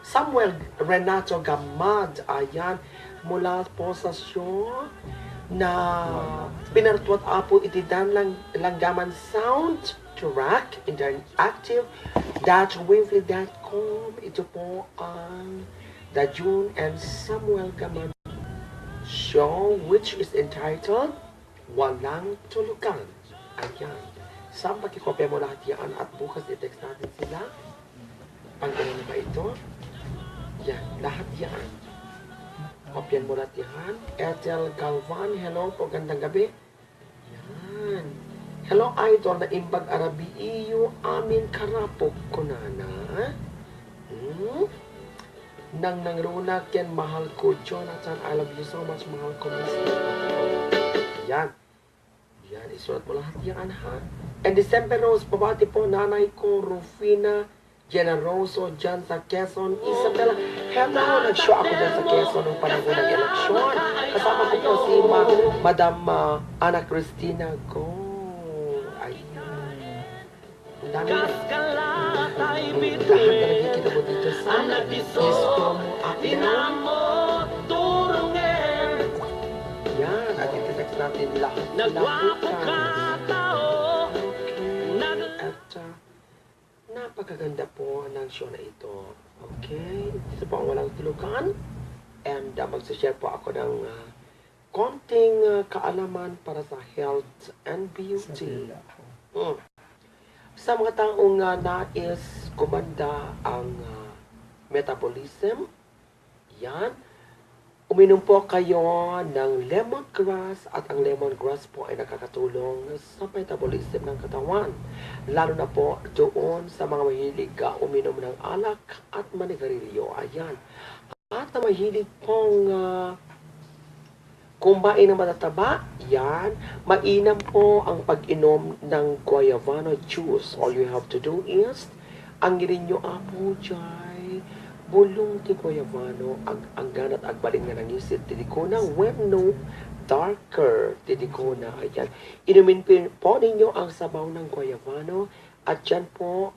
Samuel Renato Gamad. Ayan, mula po sa show na pinartuat apo itidan langgaman sound track interactive .wavely.com. Ito po ang The June and Samuel Gamad show, which is entitled Walang Tulugan. Ayan. Saan pakikopya mo lahat yan at bukas i-text natin sila. Panggalan na ba ito? Yan. Lahat yan. Kopyan mo lahat yan. Ethel Galvan. Hello po. Gandang gabi. Yan. Hello, idol na imbag Arabi iyo. Amin karapok ko na. Nang nangrunak yan. Mahal ko. Jonathan, I love you so much. Mahal ko. Yan. Yan, isulat mo lahat yan, ha? And December Rose, pabati po, nanay ko, Rufina Generoso, dyan sa Quezon, Isabela. Hello, nag-show ako dyan sa Quezon nung panahon ng eleksyon. Kasama ko po si Madam Ana Cristina Go. Ayun. Ang dami na. Lahat na nakikita mo dito sa Isko mo yan, at iti-text natin lahat at napakaganda po ng show na ito. Okay? Ito po ang Walang Tulugan. And magsashare po ako ng konting kaalaman para sa health and beauty. Sa mga taong nais gumanda ang metabolism, yan, uminom po kayo ng lemongrass at ang lemongrass po ay nakakatulong sa metabolism ng katawan. Lalo na po doon sa mga mahilig uminom ng alak at manigarilyo. Ayan. At na mahilig pong kumain ng matataba, yan, mainam po ang pag-inom ng guayavano juice. All you have to do is, ang girinyo apo dyan, bulong ti guayavano, ang ganat agbalin nga ng isit, tidikona, no darker, tidikona, ayan. Inumin po ninyo ang sabaw ng guayavano, at yan po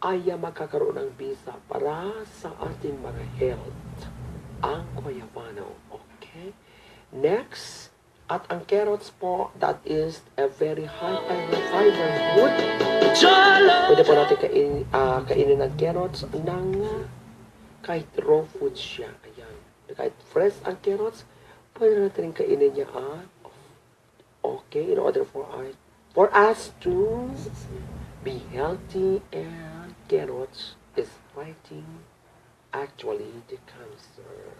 ay magkakaroon ng bisa para sa ating mga health. Ang guayavano, okay? Next, at ang carrots po, that is a very high fiber food. Pwede po natin kainin ng carrots ng kahit raw food siya. Ayan. Kahit fresh ang carrots, pwede natin kainin niya. Okay, in order for us to be healthy, and carrots is fighting actually the cancer.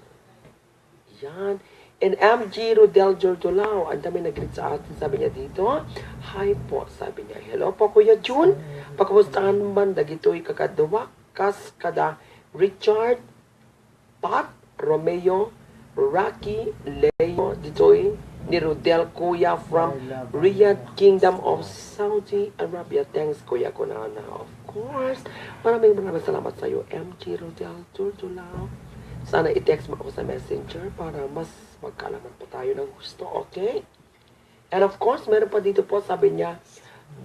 Yan. And MG Rodel Jordolao, ang dami nag-greet sa atin, sabi niya dito, hi po, sabi niya, hello po Kuya June, pagkamustahan man, dagito'y kakaduwa, kas kada Richard, Pat, Romeo, Rocky, Leo, dito'y ni Rodel Kuya from Riyadh, Kingdom of Saudi Arabia. Thanks Kuya Kunana, of course. Maraming salamat sa iyo, MG Rodel Jordolao. Sana i-text mo ako sa messenger para mas magkalaman po tayo ng gusto, okay? And of course, meron pa dito po, sabi niya,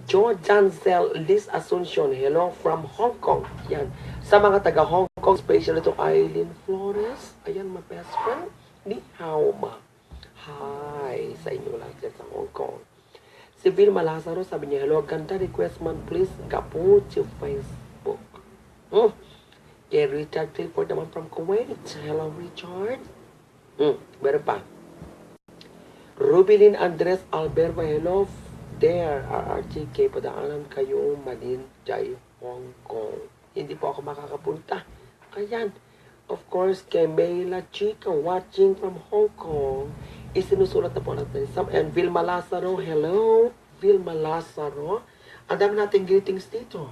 Jo Janzel Liz Asuncion, hello from Hong Kong. Yan. Sa mga taga Hong Kong, special ito Eileen Flores. Ayan, my best friend. Ni hao ma. Hi sa inyo lang dyan sa Hong Kong. Si Vilma Lazaro, sabi niya, hello, ganda request man please, gapo to Facebook. Kay Richard Clifford naman from Kuwait. Hello, Richard. Meron pa. Rubilin Andres Alberva, hello there. RRGK, padaanan kayo Manila, Hong Kong. Hindi po ako makakapunta. Ayan. Of course, kay Mayla Chica, watching from Hong Kong. Isinusulat na po natin. And Vilma Lazaro, hello. Vilma Lazaro. Ang dami natin greetings dito.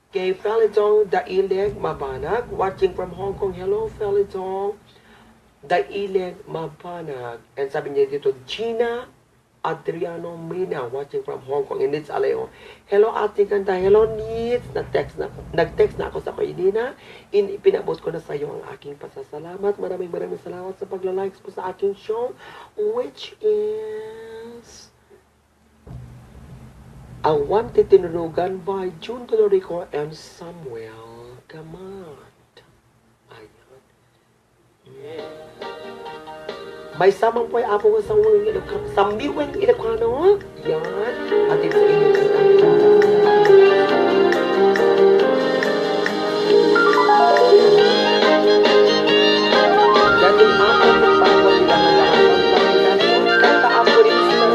Kay Felitong Daileg Mabanag, watching from Hong Kong. Hello, Felitong Daileg Mabanag. And sabi niya dito, Gina Adriano Mina, watching from Hong Kong. And it's Aleo. Hello, Ate Ganda. Hello, Nits. Nag-text na ako sa kainina. Pinabot ko na sa iyo ang aking pasasalamat. Maraming salamat sa pagla-likes po sa aking show, which is Ang Wanted Tinunugan by June Dolorico and Samuel Gamat. Ayan. May samang po ay apo ko sa uwing Ilocano. Sa miwing Ilocano. Yan. Atin sa inyong dating apo ng panahon nila na lahat kanta apo rin sa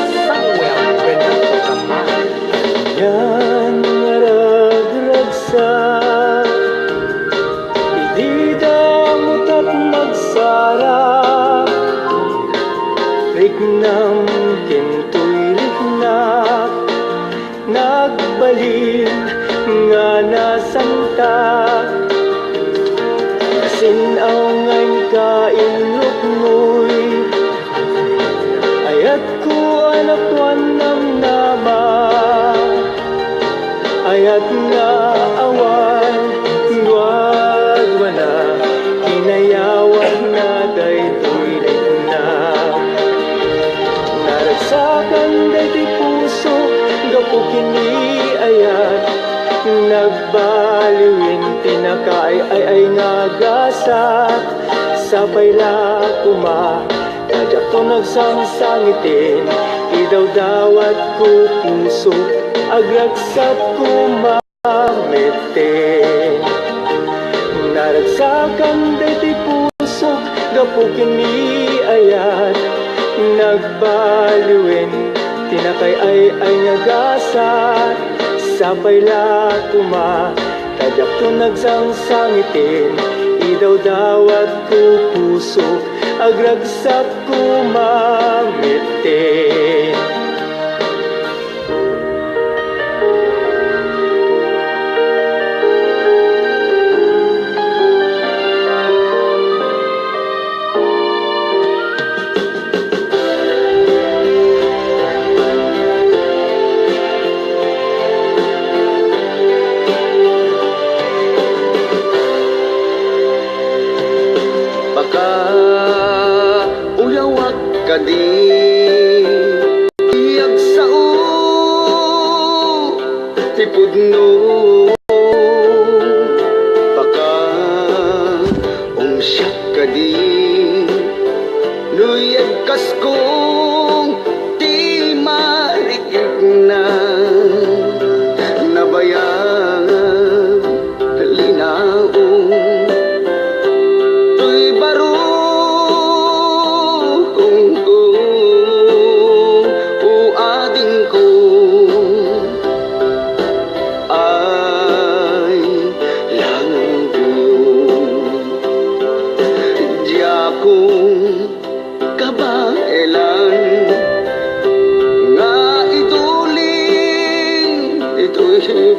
Samuel Renato Gamat. Yan naragragsak, ididamot at magsarap. Rignam kinto'y lignak, nagbalin nga nasantak. Sinaw nga'y kainlok mo'y, ayat ko anak wanam nama. Ayat nga awan, huwag wala, hinayawan na daytoy na. Naragsakan daytoy puso, gapo kini ayat, nagbaliwin tinakay ay nga gasak, sabay la kuma, kadyak to nagsamsangitin, idaw dawat ko puso, agragsak kumamitin. Naragsakan daytoy puso, gapo kini ayat, nagbaliwin tinakay ay nyagasat, sabay la kuma, kadyak to nagsangsangitin, idaw dawat ko puso, agragsak kumamitin. Uyawak ka di iyag sao tipudno baka umsyak ka di nuyag kaskong di marikik na nabayag linaong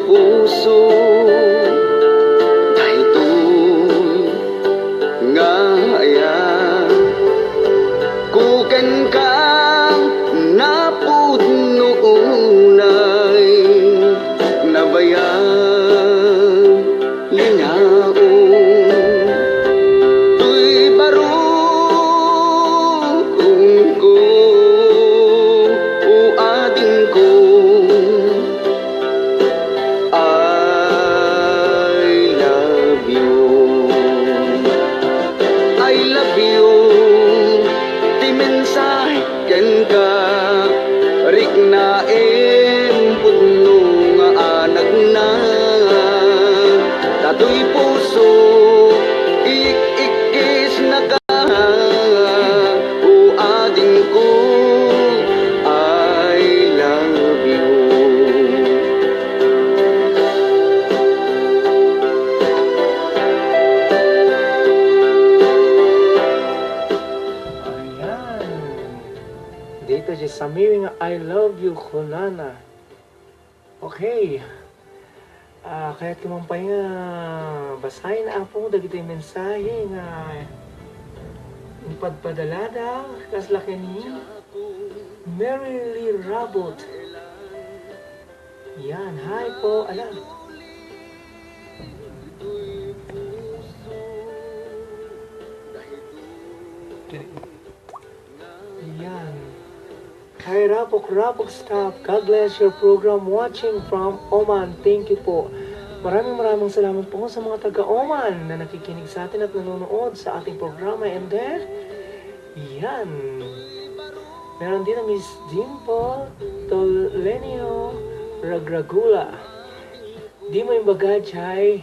puso daytoy nga ayan kuken kang napudno unay nabayag linaong tuy baro kung ko uading ko riknain pudno nga anak na tatoy puso ik-ikis na ka uading ko I love you. Dito si Samiri nga I love you, Kunana. Okay. Kaya tumampay nga basahin na po dagito yung mensahe nga ipadpadalada kaslaki ni Mary Lee Rabot. Yan, hi po, alam. Yan. Kay Rabot rapok staff. God bless your program watching from Oman. Thank you po. Maraming salamat po sa mga taga-Oman na nakikinig sa atin at nanonood sa ating programa. And then, yan. Meron din ang Miss Dimple Tolenio Ragragula. Di mo yung bagajay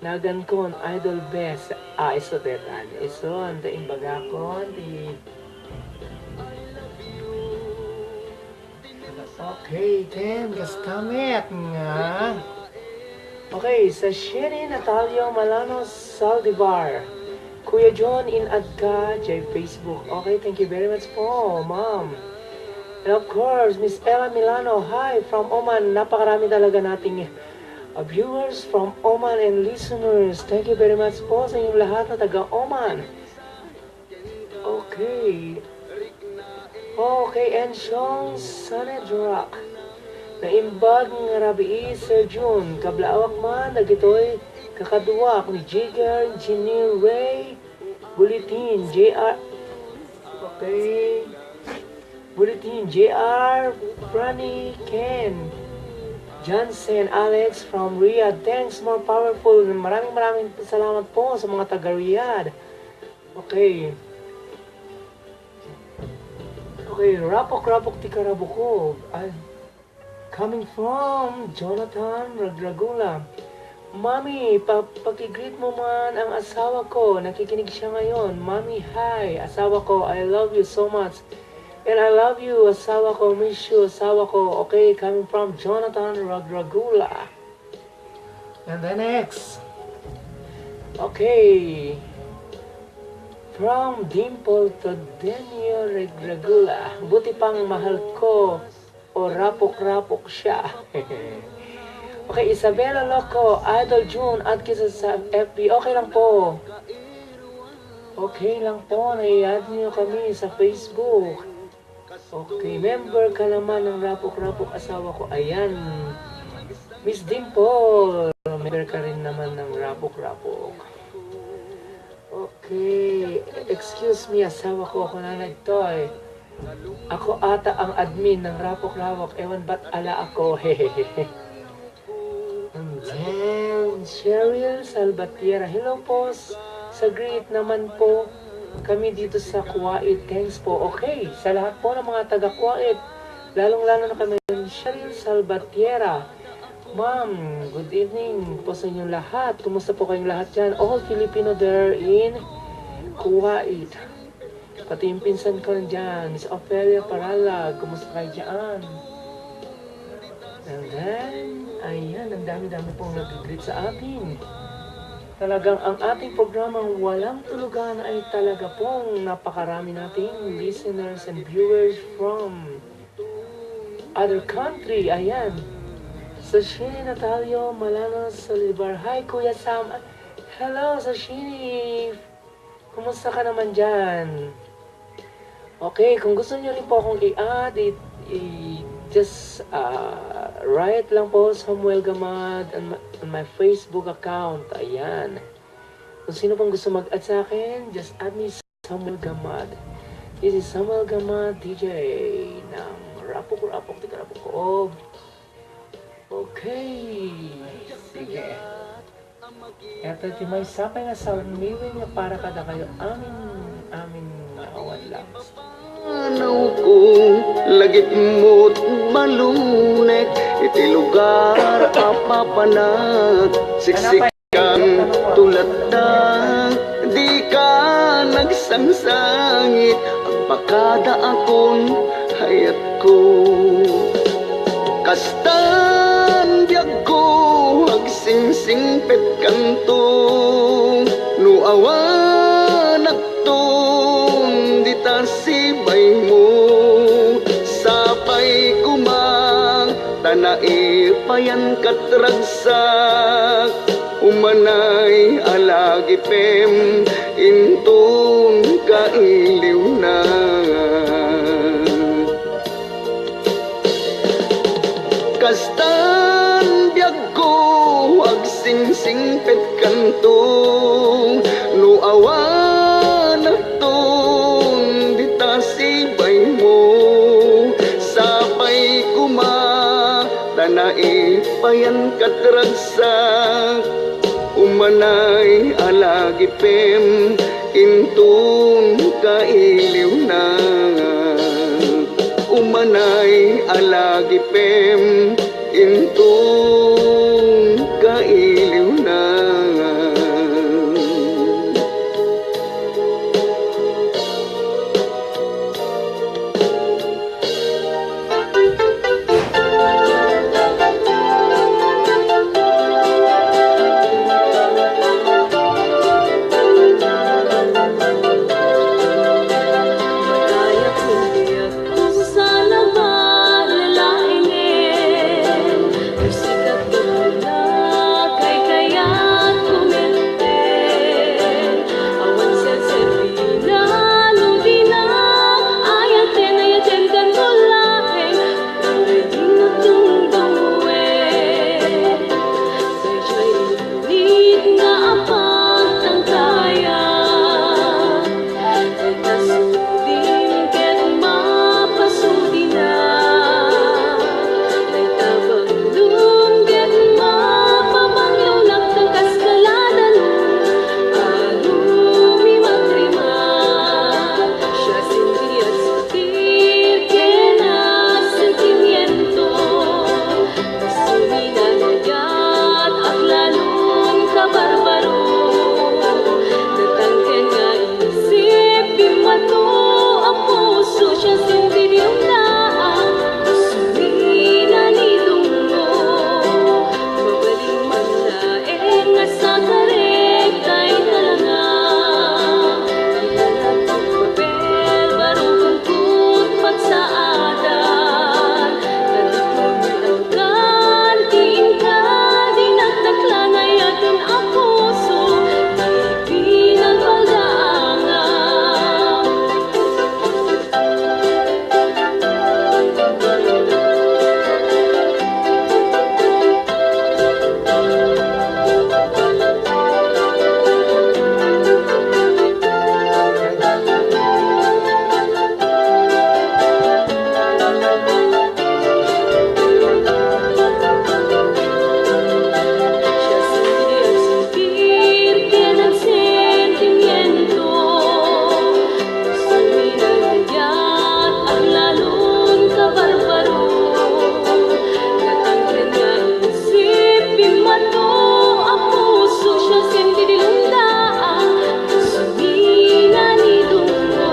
nagan kon idol best. Iso detan. Iso, anta yung bagakon. Okay, then, kastamit nga. Okay, sa Sherry Natalio Malano Saldivar. Kuya John in Adka, J Facebook. Okay, thank you very much po, ma'am. And of course, Miss Ella Milano, hi from Oman. Napakarami talaga nating viewers from Oman and listeners. Thank you very much po sa inyong lahat na taga Oman. Okay. Okay, and Sean Sanedrak. Naimbag ng Rabi Sir June, kablaawak man, nagitoy kakaduwak ni Jigger, Engineer Ray, Bulletin, JR, okay, Bulletin, JR, Franny, Ken, Johnson, Alex from Riyadh. Thanks, more powerful. Maraming salamat po sa mga taga Riyadh. Okay. Okay, rapok tikarabuko. Coming from Jonathan Ragragula. Mami, pakigreet mo man ang asawa ko. Nakikinig siya ngayon. Mami, hi. Asawa ko, I love you so much. And I love you, asawa ko. Miss you, asawa ko. Okay, coming from Jonathan Ragragula. And the next. Okay. From Dimple to Denio Ragragula. Buti pang mahal ko. O rapok-rapok siya. Okay, Isabella Loco, Idol June, add kita sa FB. Okay lang po. Okay lang po, nai-add niyo kami sa Facebook. Okay, member ka naman ng rapok-rapok asawa ko. Ayan. Miss Dimple, member ka rin naman ng rapok-rapok. Okay, excuse me, asawa ko ako na nagtoy. Ako ata ang admin ng rapok-rapok. Ewan ba't ala ako? Hehehe. And then, Cheryl Salvatierra. Hello po. Sa greet naman po kami dito sa Kuwait. Thanks po. Okay, sa lahat po ng mga taga-Kuwait, lalong-lalo na kami Cheryl Salvatierra. Ma'am, good evening po sa inyong lahat. Kumusta po kayong lahat dyan? All Filipino there in Kuwait. Pati yung pinsan ko dyan, Miss Ophelia Parala, kumusta kayo dyan? And then, ayan, ang dami-dami pong nag-greet sa atin. Talagang ang ating programang Walang Tulugan ay talaga pong napakarami nating listeners and viewers from other country. Ayan. Sashini Natalio Malano Salibar. Hi, Kuya Sam. Hello, Sashini. Kumusta ka naman dyan? Okay, kung gusto niyo rin po akong i-add, just write lang po Samuel Gamad on my Facebook account. Ayan. Kung sino pong gusto mag-add sa akin, just add me Samuel Gamad. This is Samuel Gamad, DJ ng Rapok-Rapok, Tikarapok. Okay. Sige. Eto, may sapay nga sa miwin nga para kada kayo amin awan lang. Anaw ko, lagit mo't malunek, iti lugar apapanag, siksikan tulad na, di ka nagsangsangit, agpakada akong hayat ko. Kastan biyag ko, agsingsingpet kanto, nuawan agtong ditasibay mo, sapay kumang tanaipayan katragsak, umanay alagipem, intong kailiw na. Kastan biyag ko, agsingsingpet kanto, nuawan agtong ditasibay mo, sa tanai payan katragsak umanay alagi pem intun kailiw na umanay alagi pem intun kailiw na Sana malalaingin Sikat na kay kaya't kumitin Awan sa serpinalo din ayaten kanulahin Pwede na tungduin Kay ulit nga apang ang kaya Tasudin ket mapasudi na May tabanglong ket mapapanglulak ng kaskaladan Alumi magrima Siya sindi at sutil kena sentimiento Suminanayat at lalong kabarbaro Natangken nga isip Bimato ang puso siya sindilyong daan Suminanidong mo Mabaling man laeng nga sa karektay talangan Ilanat ang papel barukong kut pagsaadan Nalikod ang lugar diin ka dinagdaklan ay atin ang puso Di pinagpagaangan Siya sindi at sutil kailang sentimiento Suminanayat at lalong kabarbaro Natangken nga isip Bimato ang puso siya sindi dilundaan Suminanidong mo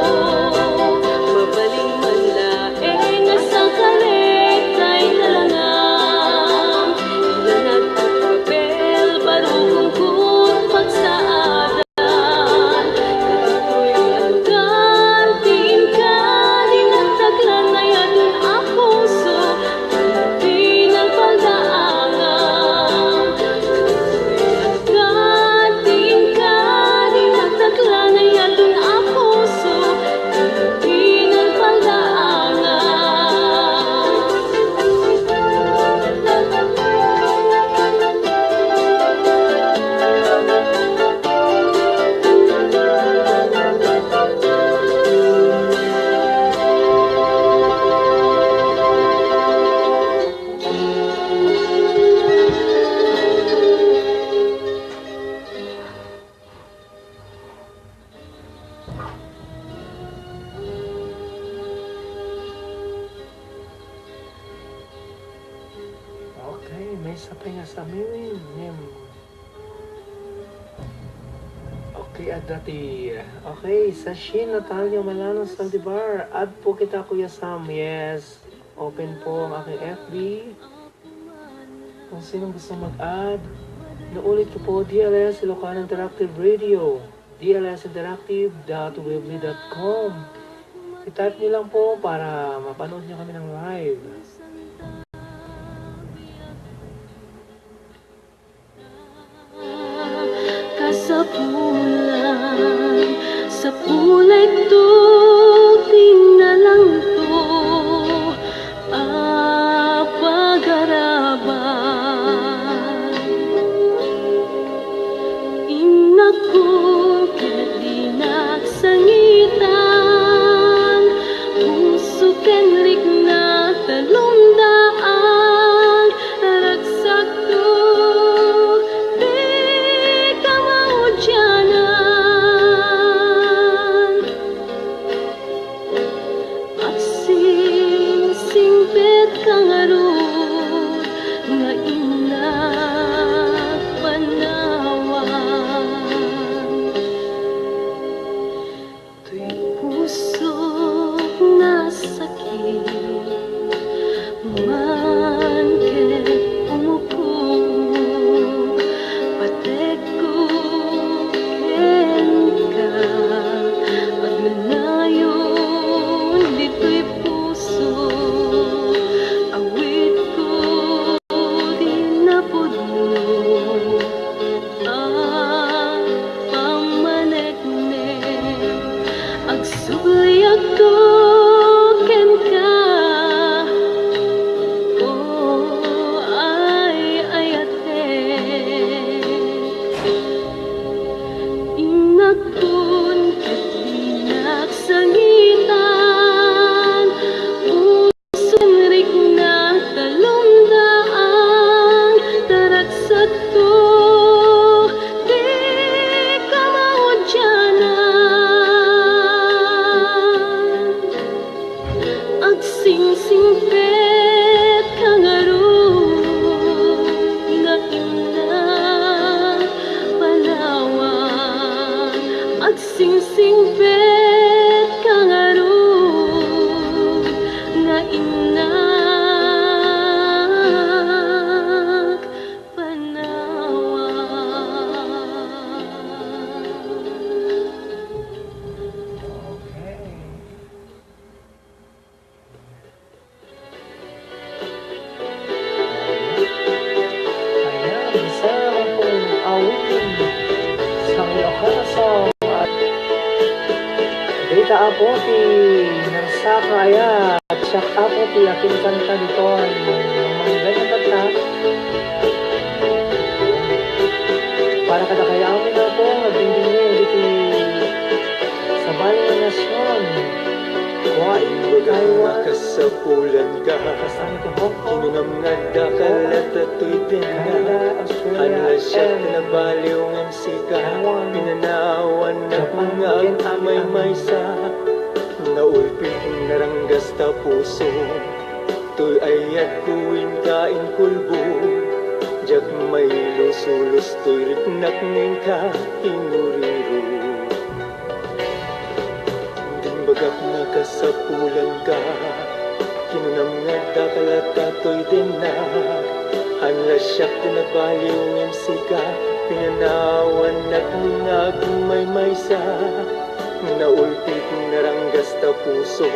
Mabaling man laeng nga sa karektay talangan Ilanat ang papel barukong kut pagsaadan Katito'y alugan diin ka dinagdaklan ay atin ang puso Pinagpagaangan Katito'y alugan diin ka dinagdaklan ay atin ang puso Pinagpagaangan Okay, may sapay nga sa amin. Okay, adati. Okay, Sashin Natalia Malano Saldivar. Add po kita, Kuya Sam. Yes. Open po ang aking FB. Kung sinong gusto mag-add, naulit ko po, DLS Ilocano Interactive Radio. dlsinteractive.weebly.com. I-type niyo lang po para mapanood niyo kami ng live. Kasapulan sa pulay to tinalang to pag-araban Inako kadinak sangitan puso kenlik na talo singpet kang arod nga inak panawan. Tuy puso nga sakit man ket umuko, patek ko ken ka agnayon dito'y puso, awit ko di napudno ang pamaneknek, agsuyag ko ken ka. Oh, ay ayate inakon ket dinaksangitan, puson rik na talumdaan, taragsat ko di ka maudyanan. Agsingsingpet kang arod nga inak panawan, agsingsingpet kang arod nga inak panawan. Okay. Ayan, isa naman pong awitin sa Ilocano song at data apo ti narsaka aya at siyak apo ti akin kanta dito ang mga ganyan kanta para kada kaya amin na po nagdindingi dito sa Bali ng Nasyon kuhain ko Taiwan Makasapulan ka kasama ti Hong Kong Kinunam nga dakalat at to'y Canada, dinga Australia, Hanla siya and tinabaliw ng sika Taiwan, Pinanawan na Japan, nga ang Vietnam, amay maysa Naulpit naranggas ta puso To'y ayat kuwin kain kulbo Jag may lusulos to'y riknak ng ka inuriro Dimbagap na kasapulan ka Kinunam nga dakalat to'y dinag Hanla siyak tinabaliw ng sika Pinanawan at nga may maysa Naulpit naranggas ta puso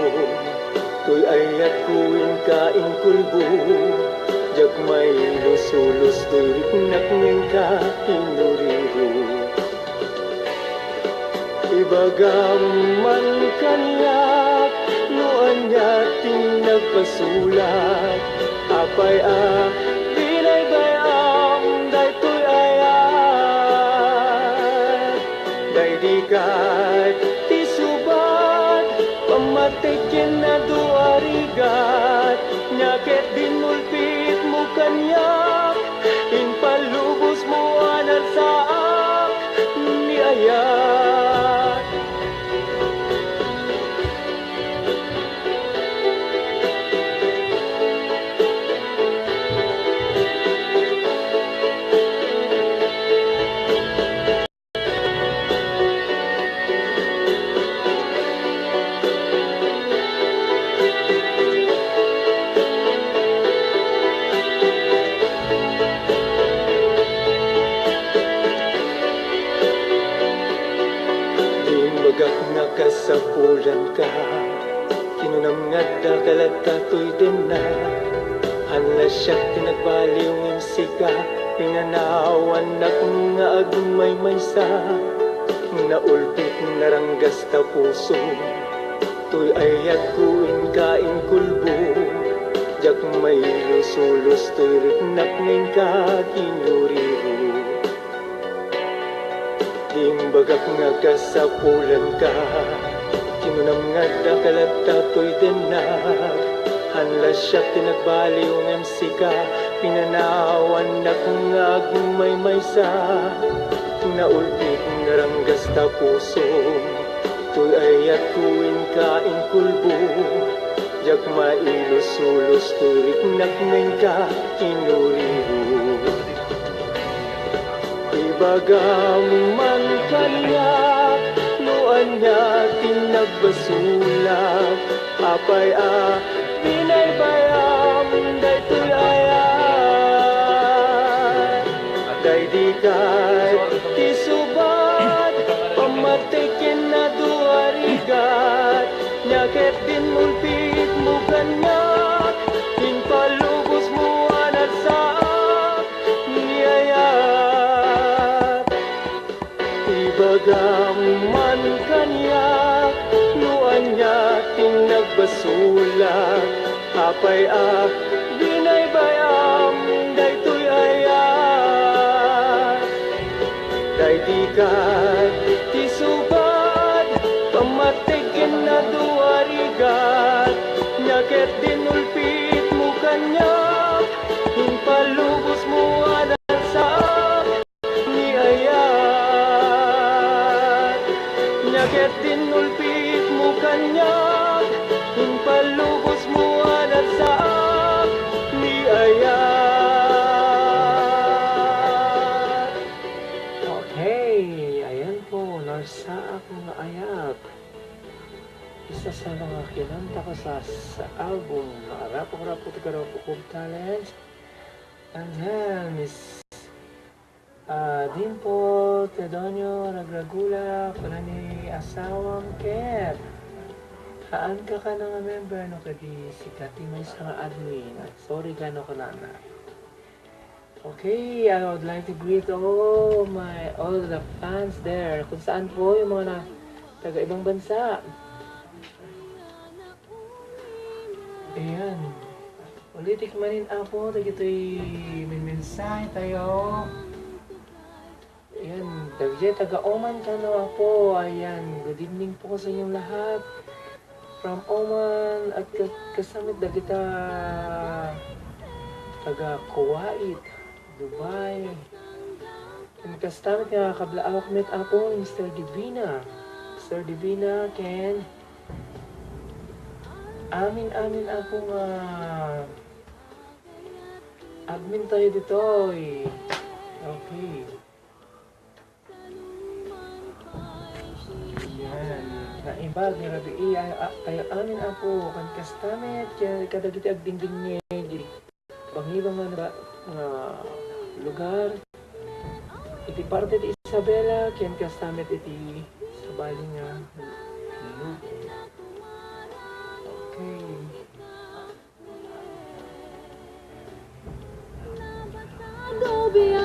To'y ayat kuwin kain kulbo Jag may lusulos to'y riknak ng ka inuriro Ibagaman kanyak Nuan niya tinagpasulat Apay binay bayam Day to'y ayat Day di kat tisubat Pamatikin na duarigat Nyakit dinulpit mo kanyak Inpalubos mo anal saak Ni ayat Dimbagak na kasapulan ka Kinunam nga dakalat to'y dinag Hanla siyak tinagbaliw ng sika Pinanawan na kung nga agmay maysa Naulpit naranggas ta puso To'y ayat kuwin kain kulbo Jak may lusulos to'y riknak ng kaginuriro Dimbagak nga kasapulan ka Kinunam nga dakalat to'y dinag Hanla siya tinagbaliw ng sika Pinanawan na kung agmay maysa Naulpit naranggas ta puso To'y ayat kuwin kain kulbo Jak mailos-ulos turik nakngan ka kinuriru. Ibagam man kanya, luan niya tinagbasulak. Apay pinaybayam, day tulayan. Day di kay tisubat, pamatikin na duarigat. Nyakit din mulpit mo kanyak, hinpalubos mo anat sa niyayat. Ibagam man kanyak, luan niya tinagbasulat. Apay binaybayam, day tuy ayat. Day di kat tisubad, pamatigin na duarigat. Nyakit din ulpit mo kanyak, hinpalubos mo anat sa niyayat. Nyakit din ulpit mo kanyak, hinpalubos mo anat sa niyayat. Okay, ayan po, narsa ako nga ayat. Isa sa mga kinanta ko sa album na Rapo-Rapo Kub Talent. And then, Miss Dimpo Tedonyo Ragragula, pala ni asawang Ket. Haan ka ka na nga member, no, kadi si Kati may sa nga admin. Sorry ka no ka na. Okay, I would like to greet all the fans there. Kung saan po yung mga taga ibang bansa. Ayan. Ulitik manin ako, tagito'y may mensahe tayo. Ayan, taga Oman ka na po. Ayan, good evening po sa inyong lahat. From Oman at kasamit na kita taga Kuwait, Dubai. And kastamit nga kablaawak met ako Mr. Divina. Mr. Divina, Ken. Amin ako nga admin tayo dito eh. Okay. Yan. Naibag ni Rabi ay amin ako kan kastamit kada kita agdingding niya bangibang nga lugar. Iti parte di Isabela ken kastamit iti sa bali nga lugar. Okay. Go beyond